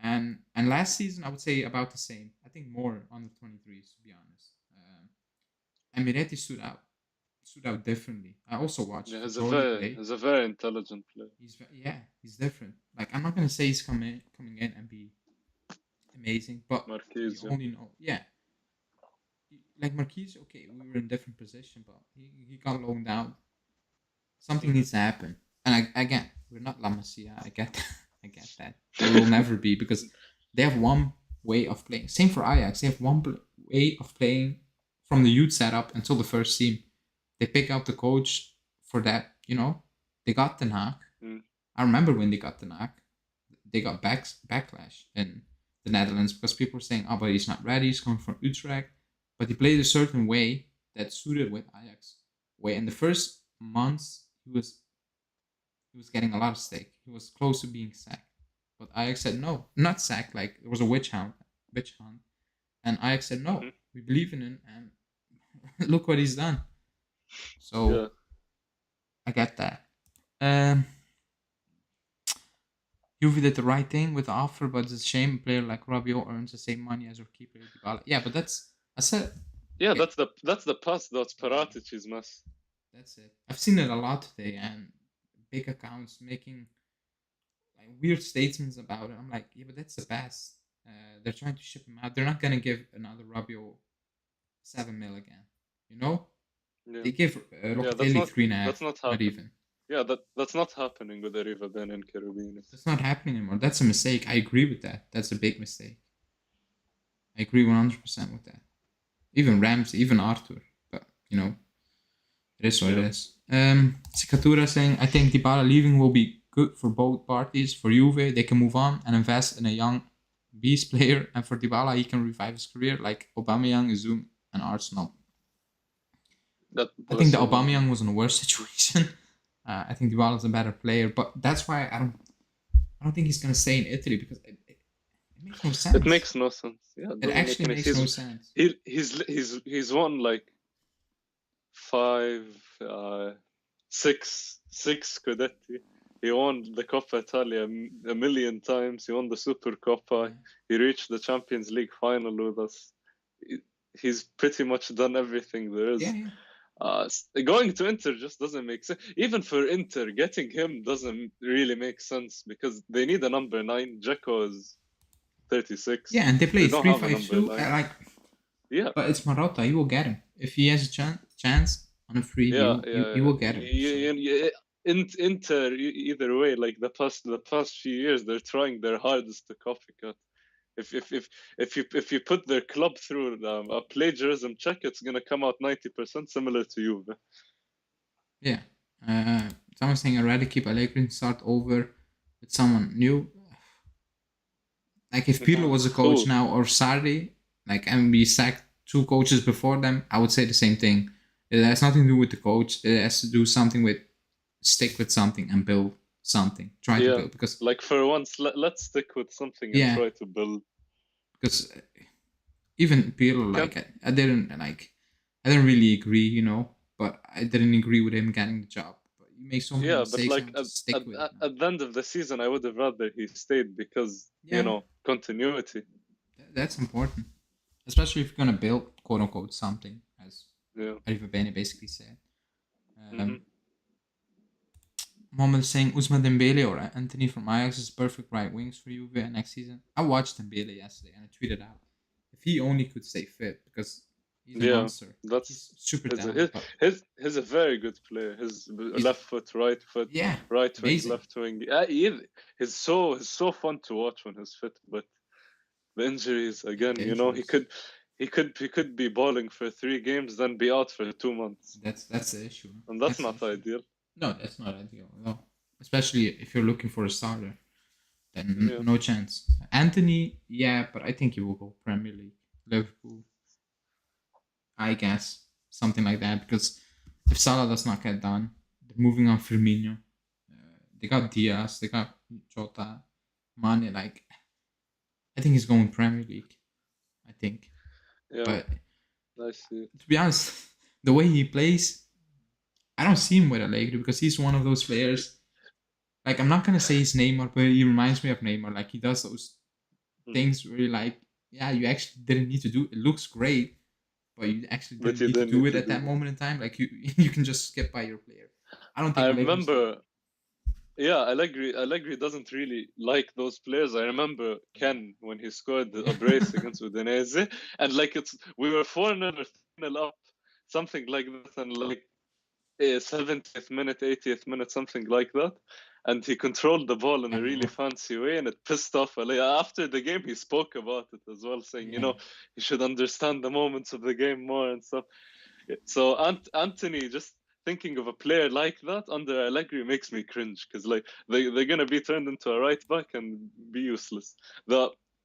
And last season, I would say about the same. I think more under 23s, to be honest. And Miretti stood out differently. I also watched. Yeah, he's a very intelligent player. He's different. Like I'm not gonna say he's coming in and be amazing, but Marquise, you only know, like Marquise. Okay, we were in different position, but he got loaned down. Something needs to happen, and again, we're not La Masia. I get that. They will never be because they have one way of playing. Same for Ajax. They have one way of playing from the youth setup until the first team. They pick out the coach for that, They got Ten Hag. I remember when they got Ten Hag, they got backlash in the Netherlands because people were saying, oh, but he's not ready, he's coming from Utrecht. But he played a certain way that suited with Ajax. Way in the first months, he was getting a lot of stake. He was close to being sacked. But Ajax said no, not sacked, like it was a witch hunt. And Ajax said no, we believe in him, and look what he's done. So I get that. Juve did the right thing with the offer, but it's a shame a player like Rabiot earns the same money as our keeper DYBALA. Yeah, but I said. Yeah, okay. That's the past. That's Paratici's mess. That's it. I've seen it a lot today, and big accounts making like weird statements about it. I'm like, yeah, but that's the past. They're trying to ship him out. They're not gonna give another Rabiot 7 mil again. Yeah. They give Locatelli 3.5. That's not happening. Not even. Yeah, that's not happening with Arriva Ben and Carabinus. That's not happening anymore. That's a mistake. I agree with that. That's a big mistake. I agree 100% with that. Even Ramsey, even Arthur. But, it is what it is. Cicatura saying, I think DYBALA leaving will be good for both parties. For Juve, they can move on and invest in a young beast player. And for DYBALA, he can revive his career like Aubameyang, Zoom, and Arsenal. I think the Aubameyang was in a worse situation. I think DYBALA is a better player, but that's why I don't think he's gonna stay in Italy because it makes no sense. It makes no sense. Yeah, it actually makes no sense. He's won like 6 Scudetti. He won the Coppa Italia a million times. He won the Super Coppa. He reached the Champions League final with us. He's pretty much done everything there is. Yeah. Going to Inter just doesn't make sense. Even for Inter, getting him doesn't really make sense because they need a number 9. Dzeko is 36. Yeah, and they play 3-5-2. Yeah, but it's Marotta. You will get him if he has a chance on a free. You will get him. Inter, either way, like the past few years, they're trying their hardest to copycat. If you put their club through a plagiarism check, it's gonna come out 90% similar to Juve. Yeah. Someone's saying I'd rather keep Allegri and start over with someone new. Like if Pirlo was a coach now or Sarri, and we sacked 2 coaches before them, I would say the same thing. It has nothing to do with the coach. It has to do something with stick with something and build something. Try to build because for once, let's stick with something and try to build. Because even Pirlo, I didn't really agree, but I didn't agree with him getting the job. But you make so many mistakes. But at the end of the season, I would have rather he stayed because continuity. That's important, especially if you're gonna build quote unquote something, as Arriva Bene basically said. Mohammed is saying Ousmane Dembele or Anthony from Ajax is perfect right wings for Juve next season. I watched Dembele yesterday and I tweeted out if he only could stay fit because he's a monster. He's super talented. He's a very good player. His left foot, right foot, right wing, left wing. He's so fun to watch when he's fit. But the injuries again, he could be balling for 3 games, then be out for 2 months. That's the issue, and that's not ideal. No, that's not ideal at all. Especially if you're looking for a starter, then no chance. Anthony, but I think he will go Premier League, Liverpool. I guess something like that because if Salah does not get done, they're moving on Firmino. They got Diaz, they got Jota, Mane. I think he's going Premier League. I think. Yeah. But I see. To be honest, the way he plays, I don't see him with Allegri because he's one of those players. I'm not gonna say he's Neymar, but he reminds me of Neymar. He does those things where you're you actually didn't need to do it. It looks great, but you actually didn't need to do it at that moment in time. You can just skip by your player. I don't think. I remember. Yeah, Allegri doesn't really like those players. I remember Ken when he scored a brace against Udinese, and we were 4-0 up, something like that, and 70th minute, 80th minute, something like that. and he controlled the ball in I a really know. fancy way, and it pissed off Ali. After the game, he spoke about it as well, saying, Yeah. he should understand the moments of the game more and stuff. So Anthony, just thinking of a player like that under Allegri makes me cringe, because like they're gonna be turned into a right back and be useless.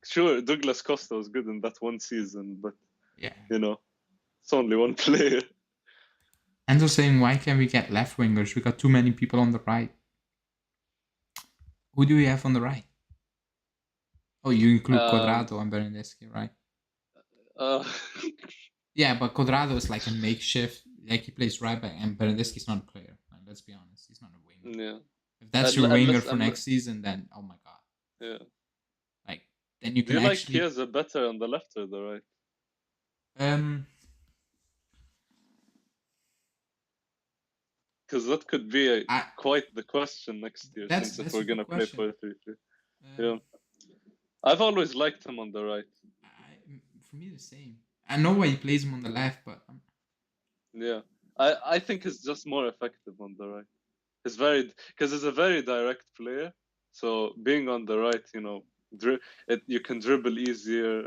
Sure, Douglas Costa was good in that one season, but Yeah. it's only one player. And they're saying, why can't we get left wingers? We got too many people on the right. Who do we have on the right? Oh, you include Quadrado and Bernardeschi, right? Uh, Yeah, but Quadrado is like a makeshift. Like, he plays right back, and Bernardeschi's not a player. Like, let's be honest, he's not a winger. yeah. If that's your winger Unless, for next season, then oh my god. yeah. Like, then you Do can you actually. like Chiesa better on the left or the right? Because that could be quite the question next year, since if we're gonna play 4-3-3. Yeah, I've always liked him on the right. For me, the same. I know why he plays him on the left, but yeah, I think he's just more effective on the right. Because he's a very direct player. So being on the right, you can dribble easier,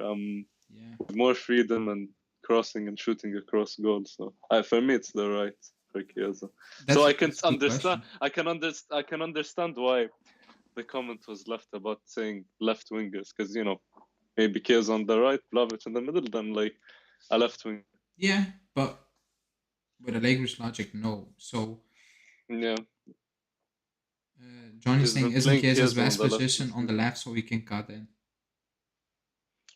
more freedom and crossing and shooting across goals. So for me, it's the right for Chiesa. So I can understand. I can understand why the comment was left about saying left wingers, because maybe Chiesa on the right, Vlahovic in the middle, then like a left wing. Yeah, but with Allegri's logic, no. So yeah. Johnny's saying, isn't Chiesa's best position on the left so he can cut in?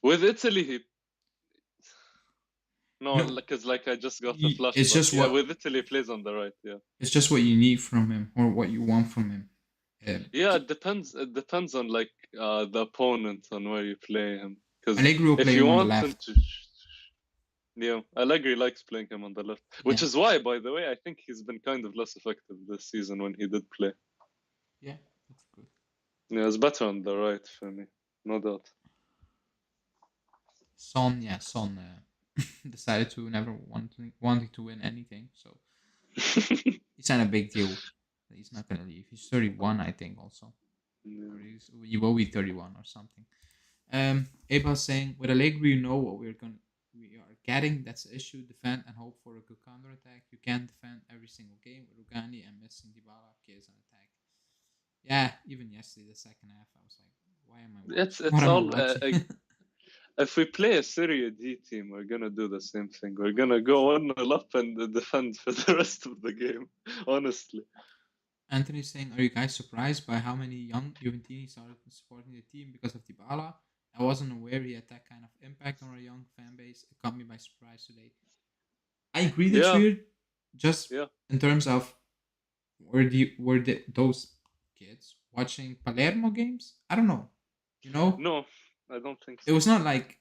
With Italy, because like I just got the flash. It's just with Italy, he plays on the right. Yeah, it's just what you need from him or what you want from him. Yeah, it depends. It depends on like the opponent and where you play him. Because if you want him to, yeah, Allegri likes playing him on the left, which is why, by the way, I think he's been kind of less effective this season when he did play. Yeah, that's good. Yeah, it's better on the right for me, no doubt. Son decided to never wanting to win anything, so it's not a big deal. He's not gonna leave. He's 31, I think, also. Yeah. He will be 31 or something. Eba's saying, with Allegri, you know what we are getting. That's the issue. Defend and hope for a good counterattack. You can't defend every single game with Rugani and missing DYBALA, Chiesa on attack. Yeah, even yesterday, the second half, I was like, why am I watching? It's all. If we play a Serie D team, we're gonna do the same thing. We're gonna go 1-0 up and defend for the rest of the game. Honestly. Anthony's saying, are you guys surprised by how many young Juventini started supporting the team because of DYBALA? I wasn't aware he had that kind of impact on our young fan base. It caught me by surprise today. I agree that's weird. Just in terms of were those kids watching Palermo games? I don't know. No, I don't think so. It was not like,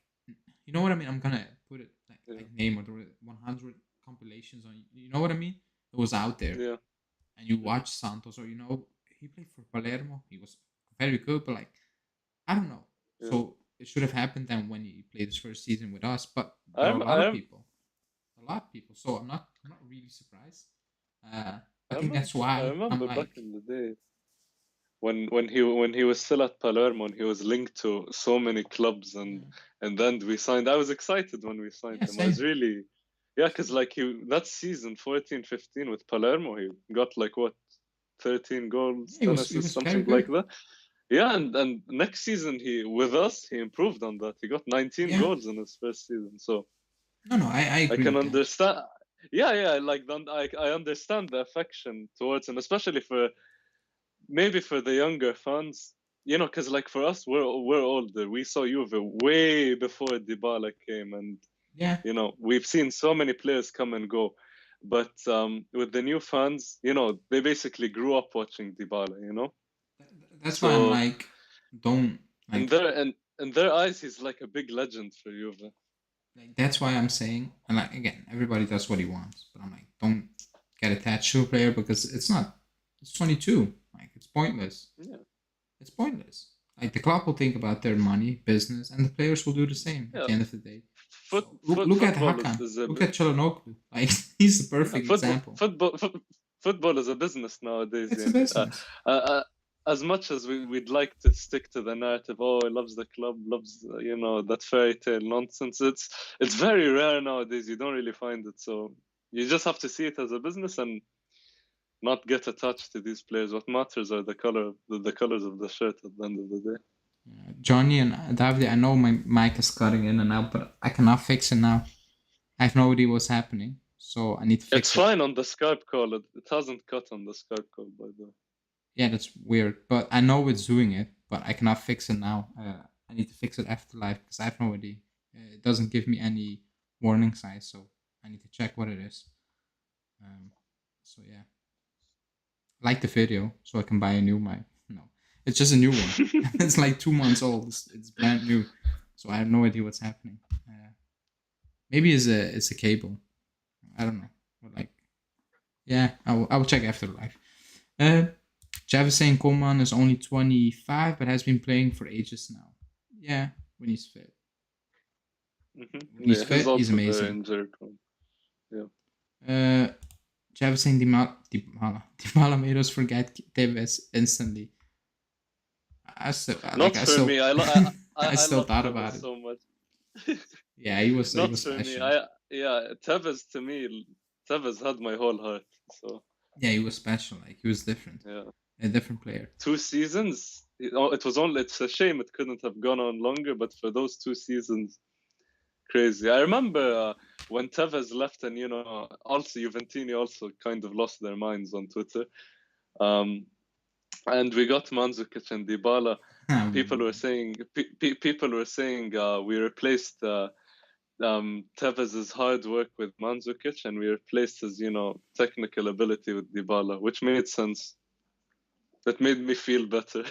you know what I mean? I'm gonna put it like name or 100 compilations on. You know what I mean? It was out there. Yeah. And you watch Santos, or he played for Palermo. He was very good, but like, I don't know. Yeah. So it should have happened then when he played his first season with us. But there are a lot of people. So I'm not really surprised. I think that's why. I remember back in the day when he was still at Palermo and he was linked to so many clubs and then we signed. I was excited when we signed him. I was really. Yeah, because like that season 14-15 with Palermo, he got like 13 goals, 10 assists, something like that. Yeah, and next season with us he improved on that. He got 19 goals in his first season. So no, I agree. I can understand. Yeah, like I understand the affection towards him, especially for the younger fans. Because like for us, we're older. We saw Juve way before DYBALA came, and we've seen so many players come and go, but with the new fans, they basically grew up watching DYBALA. That's why I'm like, don't. Like, in their eyes, he's like a big legend for Juve. Like, that's why I'm saying, and like again, everybody does what he wants, but I'm like, don't get attached to a player because it's not. It's 22. Like, it's pointless. Yeah, it's pointless. Like, the club will think about their money, business, and the players will do the same at the end of the day. Look at Hakan. Look at Çalhanoğlu. Like, he's the perfect example. Football is a business nowadays. It's a business. as much as we'd like to stick to the narrative, oh, he loves the club, loves that fairy tale nonsense. It's very rare nowadays. You don't really find it, so you just have to see it as a business and not get attached to these players. What matters are the colors of the shirt at the end of the day. Yeah. Johnny and Davide, I know my mic is cutting in and out, but I cannot fix it now. I have no idea what's happening, so I need to fix It's it. fine on the Skype call. It hasn't cut on the Skype call, by the way. Yeah, that's weird, but I know it's doing it, but I cannot fix it now. I need to fix it after live because I have no idea. It doesn't give me any warning signs, so I need to check what it is. So yeah, like the video, so I can buy a new mic. No, it's just a new one. It's like 2 months old. It's brand new, so I have no idea what's happening. Maybe it's a cable. I don't know. But like, yeah, I will check after live. Jav is saying Coleman is only 25, but has been playing for ages now. Yeah, when he's fit. Mm-hmm. When he's fit, he's amazing. Yeah. Jav is saying Dybala made us forget Tevez instantly. I still thought about it so much. Yeah, he was not was for special. me. Tevez to me, Tevez had my whole heart. So yeah, he was special. Like he was different. Yeah, a different player. 2 seasons. It was only. It's a shame it couldn't have gone on longer. But for those 2 seasons, crazy. I remember when Tevez left, and also Juventini also kind of lost their minds on Twitter. And we got Mandzukic and Dybala. People were saying we replaced Tevez's hard work with Mandzukic, and we replaced his technical ability with Dybala, which made sense. That made me feel better.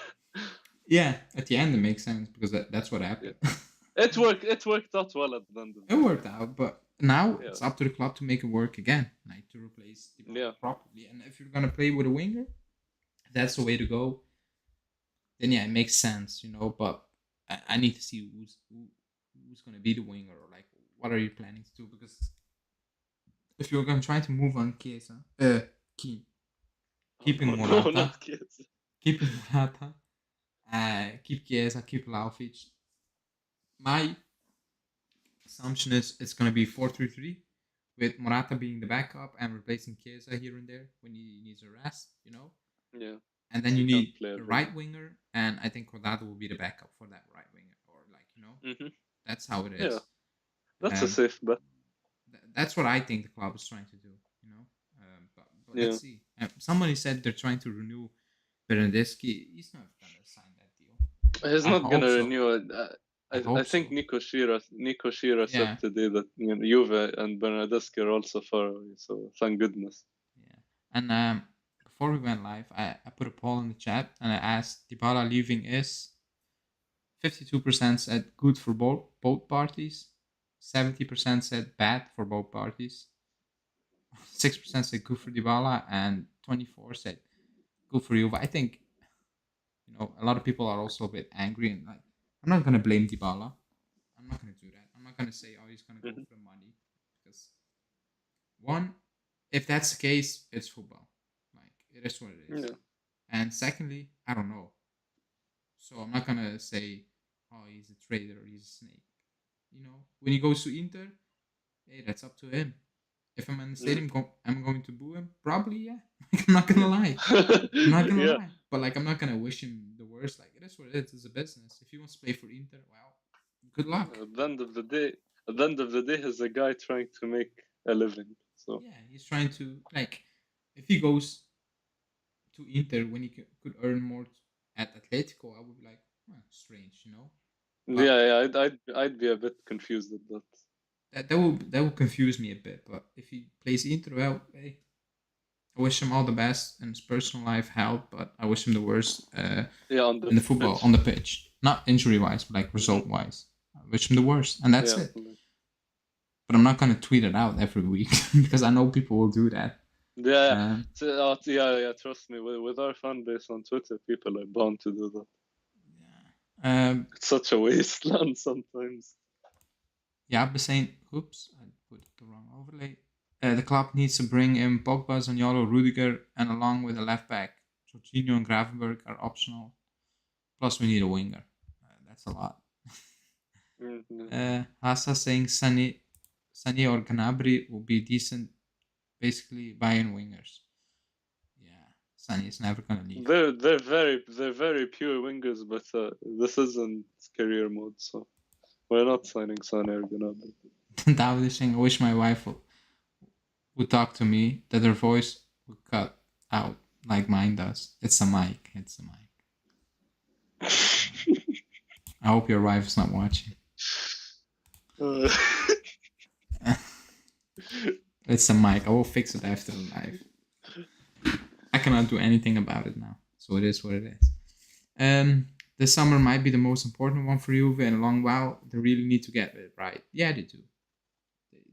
Yeah, at the end it makes sense because that's what happened. Yeah. It worked out well at the end of the day. It worked out, but now it's up to the club to make it work again, like to replace Dybala properly. And if you're gonna play with a winger, if that's the way to go, then yeah, it makes sense, But I need to see who's gonna be the winger, or like what are you planning to do? Because if you're gonna try to move on Chiesa, keeping Morata, keeping Morata, keep Chiesa, keep Vlahovic. My assumption is it's gonna be 4-3-3 with Morata being the backup and replacing Chiesa here and there when he needs a rest, Yeah. And then you need a right winger, and I think Rodado will be the backup for that right winger, or like that's how it is. Yeah, that's a safe bet. That's what I think the club is trying to do, But let's see. Somebody said they're trying to renew Bernardeschi. He's not gonna sign that deal. He's not gonna renew it. I think Nico Shira said today that Juve and Bernardeschi are also far away. So thank goodness. Yeah, and before we went live, I put a poll in the chat and I asked Dybala leaving is 52% said good for both parties, 70% said bad for both parties, 6% said good for Dybala, and 24% said good for Juve. I think a lot of people are also a bit angry, and like I'm not gonna blame Dybala. I'm not gonna do that. I'm not gonna say he's gonna go for the money, because one, if that's the case, it's football. Like it is what it is. Yeah. And secondly, I don't know. So I'm not gonna say, he's a traitor, he's a snake. When he goes to Inter, hey, that's up to him. If I'm in the stadium, I'm going to boo him. Probably, yeah. I'm not gonna lie. I'm not gonna lie. But like, I'm not gonna wish him the worst. Like, it is what it is. It's a business. If he wants to play for Inter, well, good luck. At the end of the day, he's a guy trying to make a living. So yeah, he's trying to, like, if he goes to Inter when he could earn more at Atletico, I would be like, strange, But I'd be a bit confused at that. That will confuse me a bit. But if he plays Inter, well, hey, I wish him all the best in his personal life, health, but I wish him the worst in the football, pitch. On the pitch. Not injury-wise, but like result-wise. I wish him the worst, and that's it. But I'm not going to tweet it out every week because I know people will do that. Yeah, trust me. With our fan base on Twitter, people are bound to do that. Yeah. It's such a wasteland sometimes. Yeah, I've been saying, oops, I put the wrong overlay. The club needs to bring in Pogba, Zaniolo, Rudiger, and along with a left back. Jorginho and Gravenberg are optional. Plus, we need a winger. That's a lot. Hasa saying Sané or Gnabry will be decent, basically Bayern wingers. Yeah, Sané is never gonna leave. They're very pure wingers, but this isn't career mode, so we're not signing Sané or Gnabry. David is saying, I wish my wife would talk to me, that her voice would cut out like mine does. It's a mic. It's a mic. I hope your wife is not watching. It's a mic. I will fix it after the live. I cannot do anything about it now, so it is what it is. This summer might be the most important one for Juve in a long while. They really need to get it right. Yeah, they do.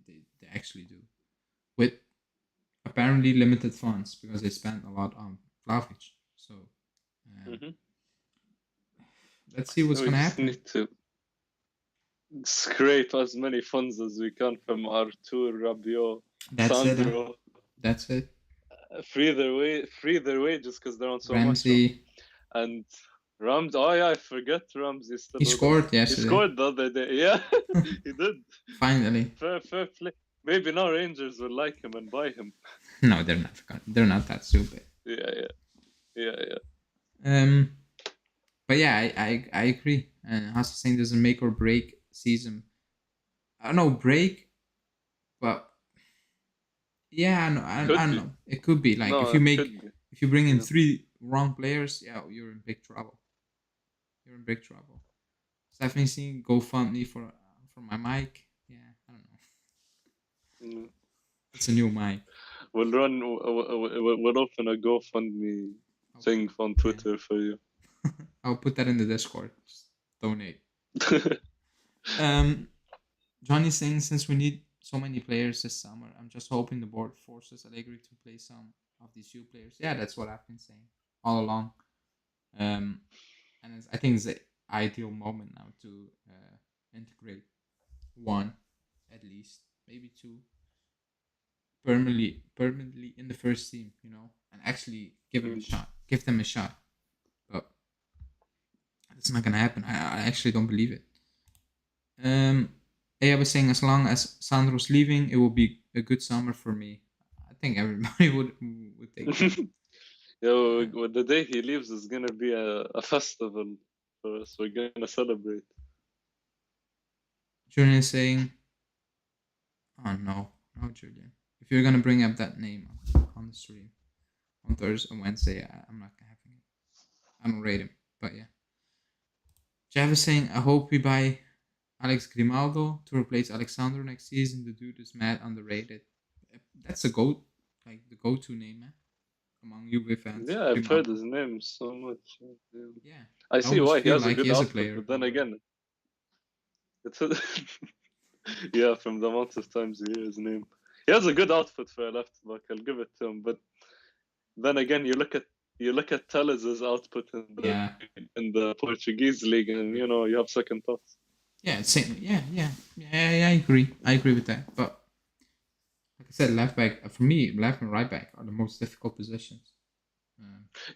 They actually do. With apparently limited funds, because they spent a lot on Vlahovic. So let's see what's going to happen. We just need to scrape as many funds as we can from Artur, Rabiot, Sandro. That's it. Free their wages because they're on so Ramsey. much. And Rams, oh yeah, I forget Ramsey still. He scored yesterday. He scored the other day. Yeah, he did. Finally. Fair play. Maybe now Rangers will like him and buy him. No, they're not. They're not that stupid. Yeah. But yeah, I agree. And Haas saying there's a make or break season. I don't know, break, but yeah, I don't know. It could be like if you bring in 3 wrong players, yeah, you're in big trouble. Stephanie saying GoFundMe for my mic. Yeah, I don't know. It's a new mic. We'll open a GoFundMe thing on Twitter for you. I'll put that in the Discord. Just donate. Johnny's saying, since we need so many players this summer, I'm just hoping the board forces Allegri to play some of these few players. Yeah, that's what I've been saying all along. And I think it's the ideal moment now to integrate 1, at least, maybe 2, permanently in the first team, and actually give them a shot. But it's not gonna happen. I actually don't believe it. I was saying, as long as Sandro's leaving, it will be a good summer for me. I think everybody would take that. The day he leaves is gonna be a festival for us. We're gonna celebrate. Julian is saying, oh no, Julian. If you're gonna bring up that name on the stream on Thursday and Wednesday, I'm not having it. I don't rate him, but yeah. Jeff is saying, I hope we buy Alex Grimaldo to replace Alexander next season. The dude is mad underrated. That's the go-to name, man, among Juve fans. Yeah, I've heard his name so much. Yeah. I see why he has a good outfit, but then again, it's yeah, from the amount of times you hear his name. He has a good outfit for a left back, I'll give it to him. But then again, you look at Tellez's output in the Portuguese league, and you have second thoughts. Yeah, same. Yeah. I agree. I agree with that. But like I said, left back for me, left and right back are the most difficult positions.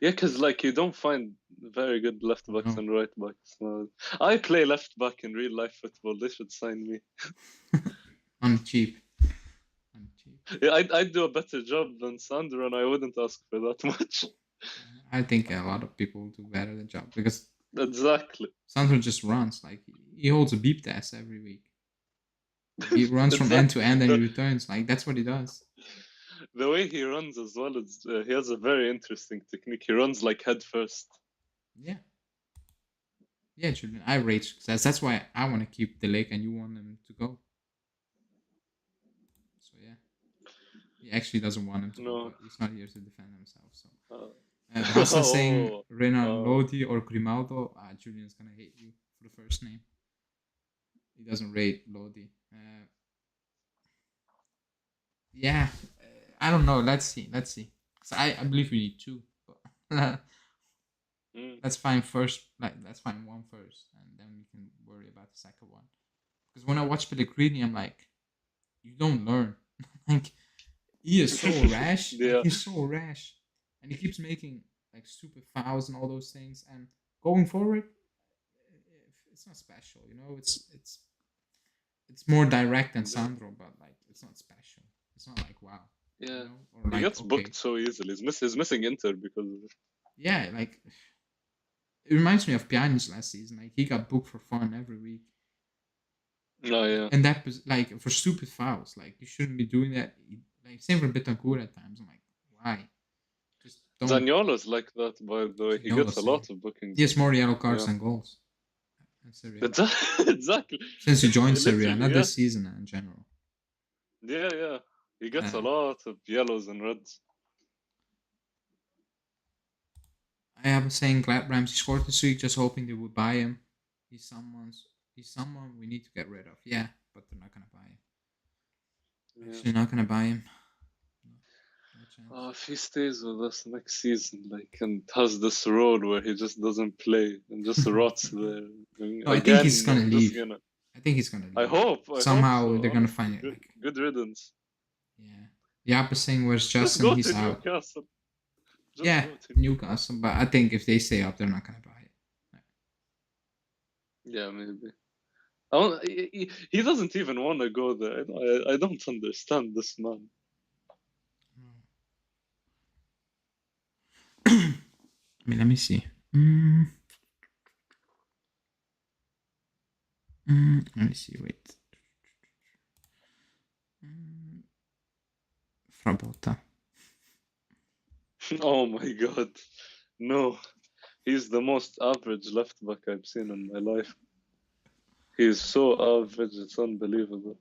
Yeah, because you don't find very good left backs and right backs. I play left back in real life football. They should sign me. I'm cheap. Yeah, I'd do a better job than Sandro, and I wouldn't ask for that much. I think a lot of people do better than job because exactly. Sandro just runs he holds a beep test every week. He runs from end to end and he returns. That's what he does. The way he runs as well is he has a very interesting technique. He runs head first. Yeah, Julian, I rate success. That's why I want to keep the leg and you want him to go. So yeah, he actually doesn't want him to go, but he's not here to defend himself. So Hassan saying Renan Lodi or Grimaldo. Julian's gonna hate you for the first name. He doesn't rate Lodi. Yeah, I don't know. Let's see. So I believe we need 2. But let's find first. Let's find 1 first, and then we can worry about the second one. Because when I watch Pellegrini, I'm like, you don't learn. He is so rash. Yeah. He's so rash, and he keeps making like stupid fouls and all those things. And going forward, it's not special, you know. It's more direct than Yeah. Sandro, but like it's not special. It's not like wow, you Yeah. know, or He like gets okay, booked so easily. He's missing Inter because of it. yeah, like it reminds me of Pjanic last season. Like he got booked for fun every week, Oh yeah. and that was like for stupid fouls. Like you shouldn't be doing that. Like same for Betancourt at times. I'm like, why? Just don't. Zaniolo's like that, by the way. He Zaniolo gets a same. lot of bookings. He has more yellow cards Yeah. than goals in Serie A. Exactly. Since he joined Serie A, Literally, not yeah. this season in general. Yeah, yeah. He gets a Uh, lot of yellows and reds. I was saying glad Ramsey scored this week, just hoping they would buy him. He's someone's. He's someone we need to get rid of. Yeah, but they're not gonna buy him. Yeah. Actually, not gonna buy him. No chance. If he stays with us next season, like, and has this role where he just doesn't play and just rots there, No, I think he's again, gonna I'm just leave. gonna. I think he's gonna leave. I hope Somehow so. they're gonna Honestly, find it. Like, good riddance. yeah. Yapa saying where's Just Justin? go He's to out. Newcastle. Just Yeah, go to Newcastle. But I think if they stay up, they're not gonna buy it. Yeah, maybe. He doesn't even want to go there. I don't understand this man. I mean, let me see. Let me see. Wait. Frabotta. Oh my god. No. He's the most average left back I've seen in my life. He's so average, it's unbelievable.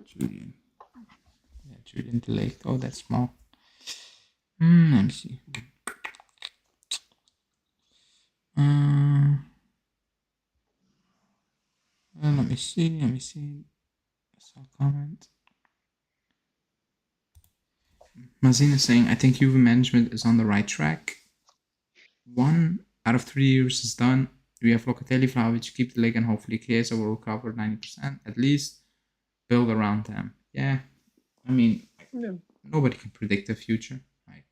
Julian. Yeah, Julian Delay. Oh, that's small. Let me see. Let me see. Let me see. I saw a comment. Mazina saying, I think Juve management is on the right track. 1 out of 3 years is done. We have Locatelli, Vlahovic, keep the leg, and hopefully Chiesa will recover 90% at least. Build around them. Yeah, I mean, nobody can predict the future. Like,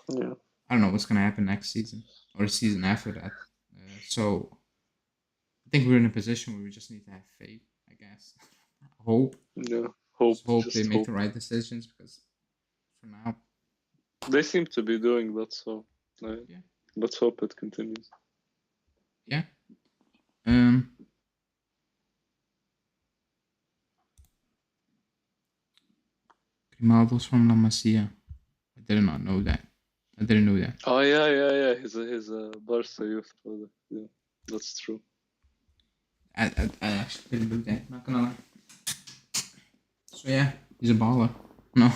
Yeah. I don't know what's gonna happen next season or the season after that. So I think we're in a position where we just need to have faith, I guess. Hope. Yeah. Just hope they Just make hope. the right decisions because for now, They seem to be doing that, so yeah. let's hope it continues. Yeah. Grimaldo's from La Masia. I did not know that. I didn't know that. Oh yeah. He's a Barca youth product. Yeah, that's true. I actually didn't do that. Not gonna lie. So yeah, he's a baller. No.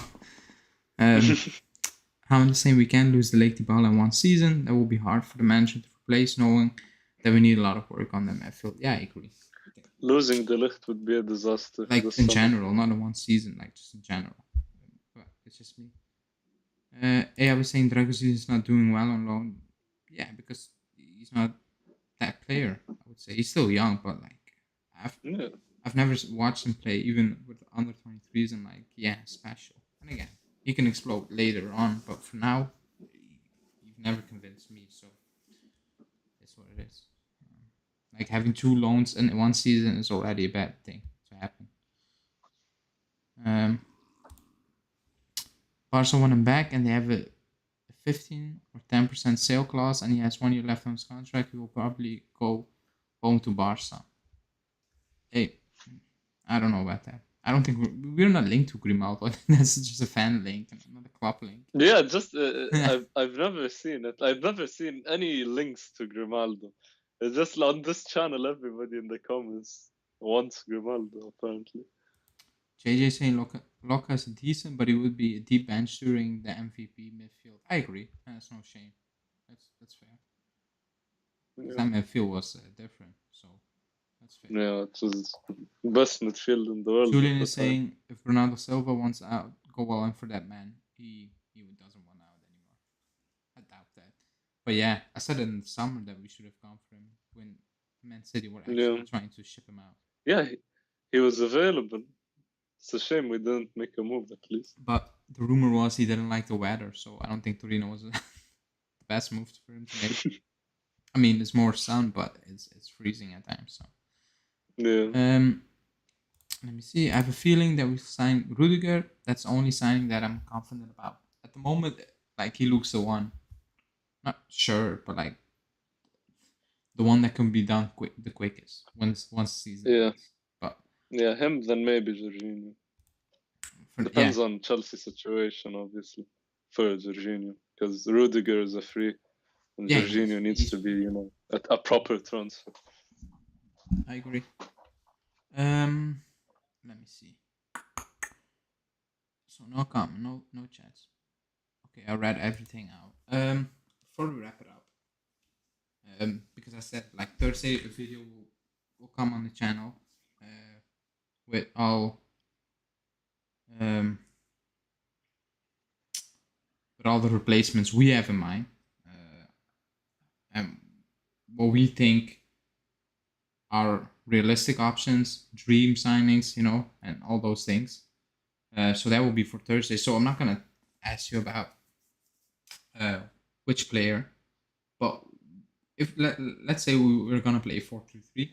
How the same we can lose the Lake DYBALA in one season. That will be hard for the management to replace, knowing that we need a lot of work on them. I feel. Yeah, I agree. Losing the lift would be a disaster. Like this in summer. general, not in one season. Like just in general. But it's just me. I was saying Dragosin is not doing well on loan. Yeah, because he's not that player. I would say he's still young, but like I've never watched him play even with under 23s and like special. And again, he can explode later on, but for now, you've never convinced me. So it's what it is. Like having 2 loans in one season is already a bad thing to happen. Barca want him back, and they have a 15 or 10% sale clause, and he has 1 year left on his contract. He will probably go home to Barca. Hey, I don't know about that. I don't think we're not linked to Grimaldo. That's just a fan link, not a club link. Yeah, just I've never seen it. I've never seen any links to Grimaldo. It's just on this channel, everybody in the comments wants Grimaldo, apparently. JJ saying Loca is decent, but he would be a deep bench during the MVP midfield. I agree. That's no shame. That's fair. Yeah. That midfield was different, so that's fair. Yeah, it was best midfield in the world. Julian is saying if Bernardo Silva wants out, go all in for that man. He doesn't want out anymore. I doubt that. But yeah, I said in the summer that we should have gone for him when Man City were actually trying to ship him out. Yeah, he was available. It's a shame we didn't make a move at least. But the rumor was he didn't like the weather, so I don't think Torino was the best move for him to make. I mean, it's more sun, but it's freezing at times. So Yeah. let me see. I have a feeling that we signed Rudiger. That's the only signing that I'm confident about at the moment. Like he looks the one. Not sure, but like the one that can be done the quickest once the season Yeah. ends. But Yeah, him, then maybe Jorginho. Depends on Chelsea situation, obviously, for Jorginho. Because Rudiger is a free, and Jorginho needs to be, you know, a proper transfer. I agree. Let me see. So no comment, no chats. Okay, I read everything out. Before we wrap it up, because I said like Thursday a video will come on the channel, with all the replacements we have in mind, and what we think are realistic options, dream signings, you know, and all those things. So that will be for Thursday. So I'm not gonna ask you about which player, but if let's say we're gonna play 4-3-3,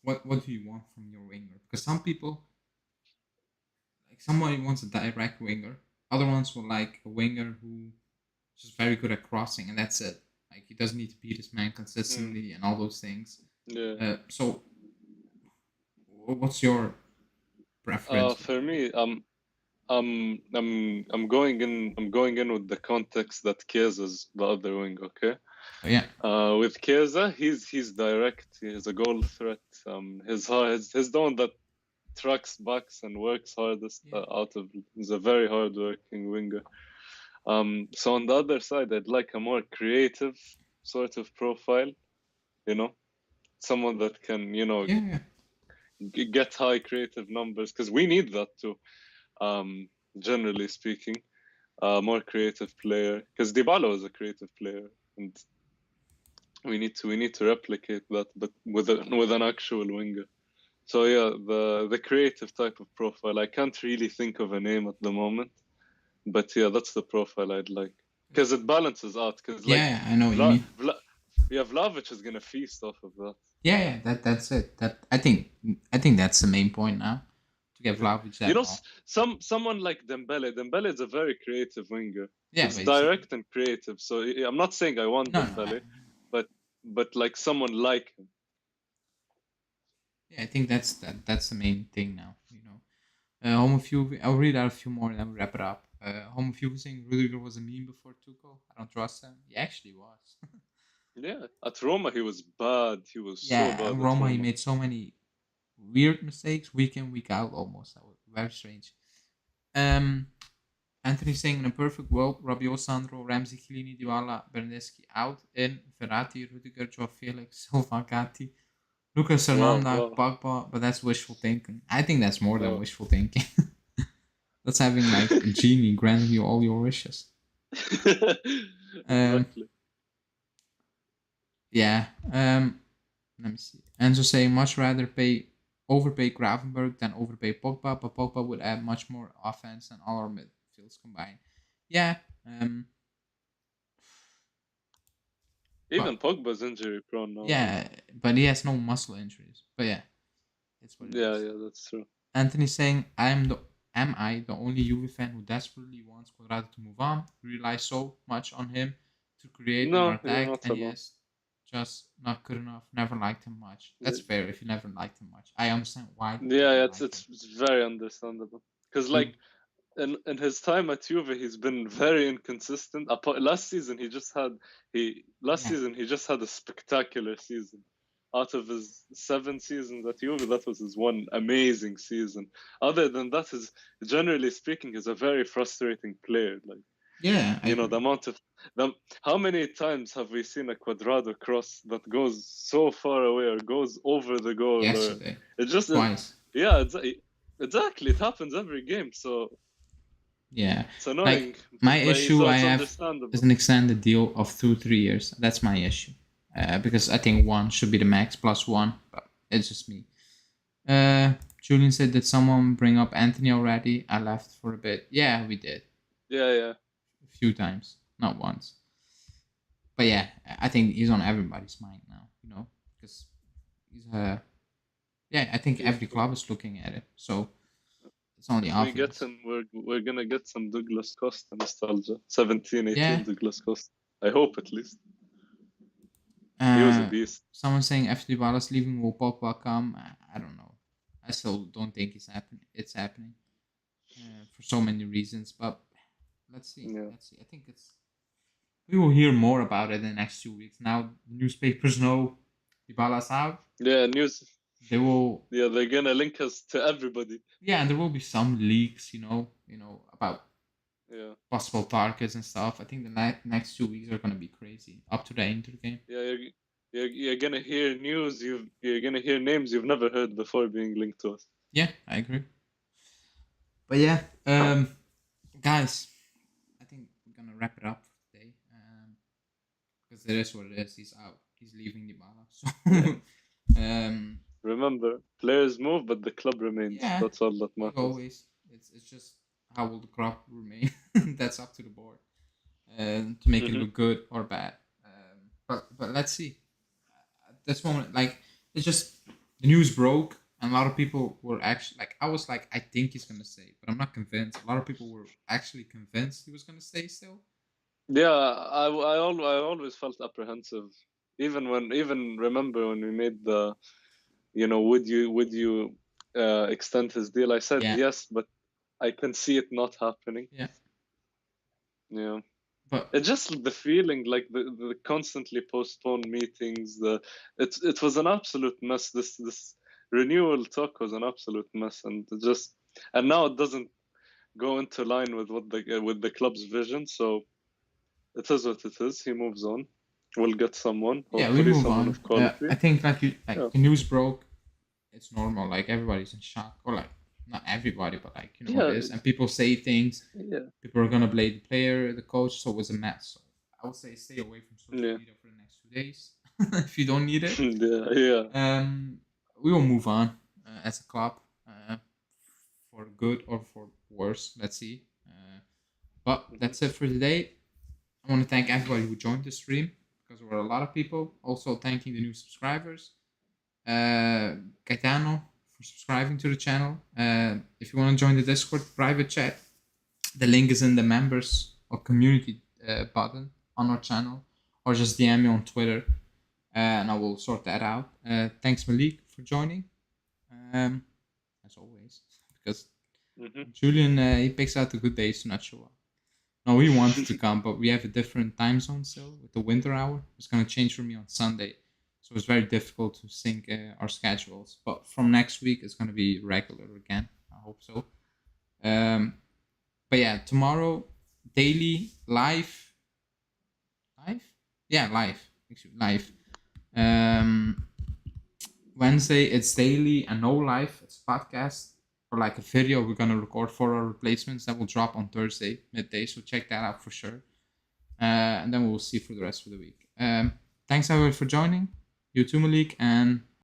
what do you want from your winger? Because some people, like someone wants a direct winger, other ones will like a winger who is just very good at crossing, and that's it. Like he doesn't need to beat his man consistently and all those things. Yeah. So what's your preference? For me, I'm going in with the context that Kieza's the other wing, okay? Oh, yeah. With Chiesa, he's direct. He's a goal threat. He's the one that tracks backs and works hardest out of. He's a very hard-working winger. So on the other side, I'd like a more creative sort of profile. You know, someone that can, you know, get high creative numbers, because we need that too. Generally speaking, more creative player, because Dybala was a creative player, and we need to replicate that, but with an actual winger. So yeah, the creative type of profile. I can't really think of a name at the moment, but yeah, that's the profile I'd like, because it balances out. Because I know what you mean. Vlahovic is gonna feast off of that. Yeah, that's it. That I think that's the main point now, to get Vlahovic that. You know, someone like Dembele. Dembele is a very creative winger. Yeah, it's direct and creative. So I'm not saying I want Dembele, but like someone like him. Yeah, I think that's the main thing now. You know, Home of you. I'll read out a few more and then we wrap it up. Home of you saying Rudiger was a meme before Tuchel. I don't trust him. He actually was. Yeah, at Roma he was bad. He was so bad. At Roma he made so many weird mistakes, week in week out, almost. That was very strange. Anthony saying in a perfect world, Rabiot, Sandro, Ramsey, Chiellini, Dybala, Bernardeschi out, in Verratti, Rudiger, Joao Felix, Silva, Gatti, Lucas Hernandez, Pogba, but that's wishful thinking. I think that's more than wishful thinking. That's having like a genie granting you all your wishes. Exactly. Yeah. Let me see. Enzo saying much rather overpay Gravenberg than overpay Pogba, but Pogba would add much more offense than all our midfields combined. Yeah. Even Pogba's injury prone now. Yeah, but he has no muscle injuries. But yeah, it's what it is. Yeah, that's true. Anthony saying, am I the only Juve fan who desperately wants Quadrado to move on? Rely so much on him to create more attack, and yes, just not good enough. Never liked him much. That's fair if you never liked him much. I understand why. Yeah, it's very understandable. Because like in his time at Juve, he's been very inconsistent. Last season he just had a spectacular season. Out of his 7 seasons at Juve, that was his one amazing season. Other than that, generally speaking, he's a very frustrating player. Like, you know, the amount of how many times have we seen a Quadrado cross that goes so far away or goes over the goal? Yesterday, it just twice. Exactly. It happens every game. So yeah, it's annoying. Like, my issue I have is an extended deal of 2-3 years. That's my issue. Because I think 1 should be the max plus 1, but it's just me. Julian said, did someone bring up Anthony already? I left for a bit. Yeah, we did. Yeah. A few times, not once. But yeah, I think he's on everybody's mind now, because he's yeah, I think every club is looking at it. So it's only If we get obvious. him, we're gonna get some Douglas Costa nostalgia. 17, 18 Yeah. Douglas Costa. I hope at least. He was a beast. Someone saying after Dybala's leaving, will Pogba come? I don't know. I still don't think it's happening. It's happening for so many reasons, but let's see. Yeah. Let's see. I think we will hear more about it in the next 2 weeks. Now the newspapers know Dybala's out. Yeah, news. They will. Yeah, they're gonna link us to everybody. Yeah, and there will be some leaks, about Yeah. possible targets and stuff. I think the next 2 weeks are gonna be crazy up to the Inter game. Yeah, you're gonna hear news. You're gonna hear names you've never heard before being linked to us. Yeah, I agree. But yeah, guys, I think we're gonna wrap it up for today. Because it is what it is. He's out. He's leaving Dybala. So, remember, players move, but the club remains. Yeah, that's all that like matters. always, it's just how will the club remain? That's up to the board, to make it look good or bad. But let's see. At this moment, like, it's just the news broke, and a lot of people were actually like, I was like, I think he's gonna stay, but I'm not convinced. A lot of people were actually convinced he was gonna stay still. Yeah, I always felt apprehensive, even remember when we made the, would you extend his deal? I said yes, but I can see it not happening. Yeah. But it's just the feeling, like the constantly postponed meetings. It was an absolute mess. This renewal talk was an absolute mess, and now it doesn't go into line with with the club's vision. So it is what it is. He moves on. We'll get someone. We move on. Of quality. I think the news broke. It's normal. Like, everybody's in shock, or like, not everybody, but like, it is. And people say things. Yeah. People are gonna blame the player, the coach. So it was a mess. So I would say stay away from social media for the next 2 days if you don't need it. Yeah. We will move on as a club, for good or for worse. Let's see. But that's it for today. I want to thank everybody who joined the stream, because there were a lot of people. Also thanking the new subscribers. Gaetano for subscribing to the channel. If you want to join the Discord private chat, the link is in the members or community button on our channel, or just DM me on Twitter, and I will sort that out. Thanks, Malik, for joining, as always, because Julian, he picks out the good days to not show up. No, he wanted to come, but we have a different time zone still with the winter hour. It's going to change for me on Sunday. So it's very difficult to sync our schedules. But from next week, it's going to be regular again. I hope so. But yeah, tomorrow, daily, live. Live? Yeah, live. Live. Wednesday, it's daily and no live. It's podcast. Or like a video we're going to record for our replacements that will drop on Thursday, midday. So check that out for sure. And then we'll see for the rest of the week. Thanks, everyone, for joining. You too, Malik, and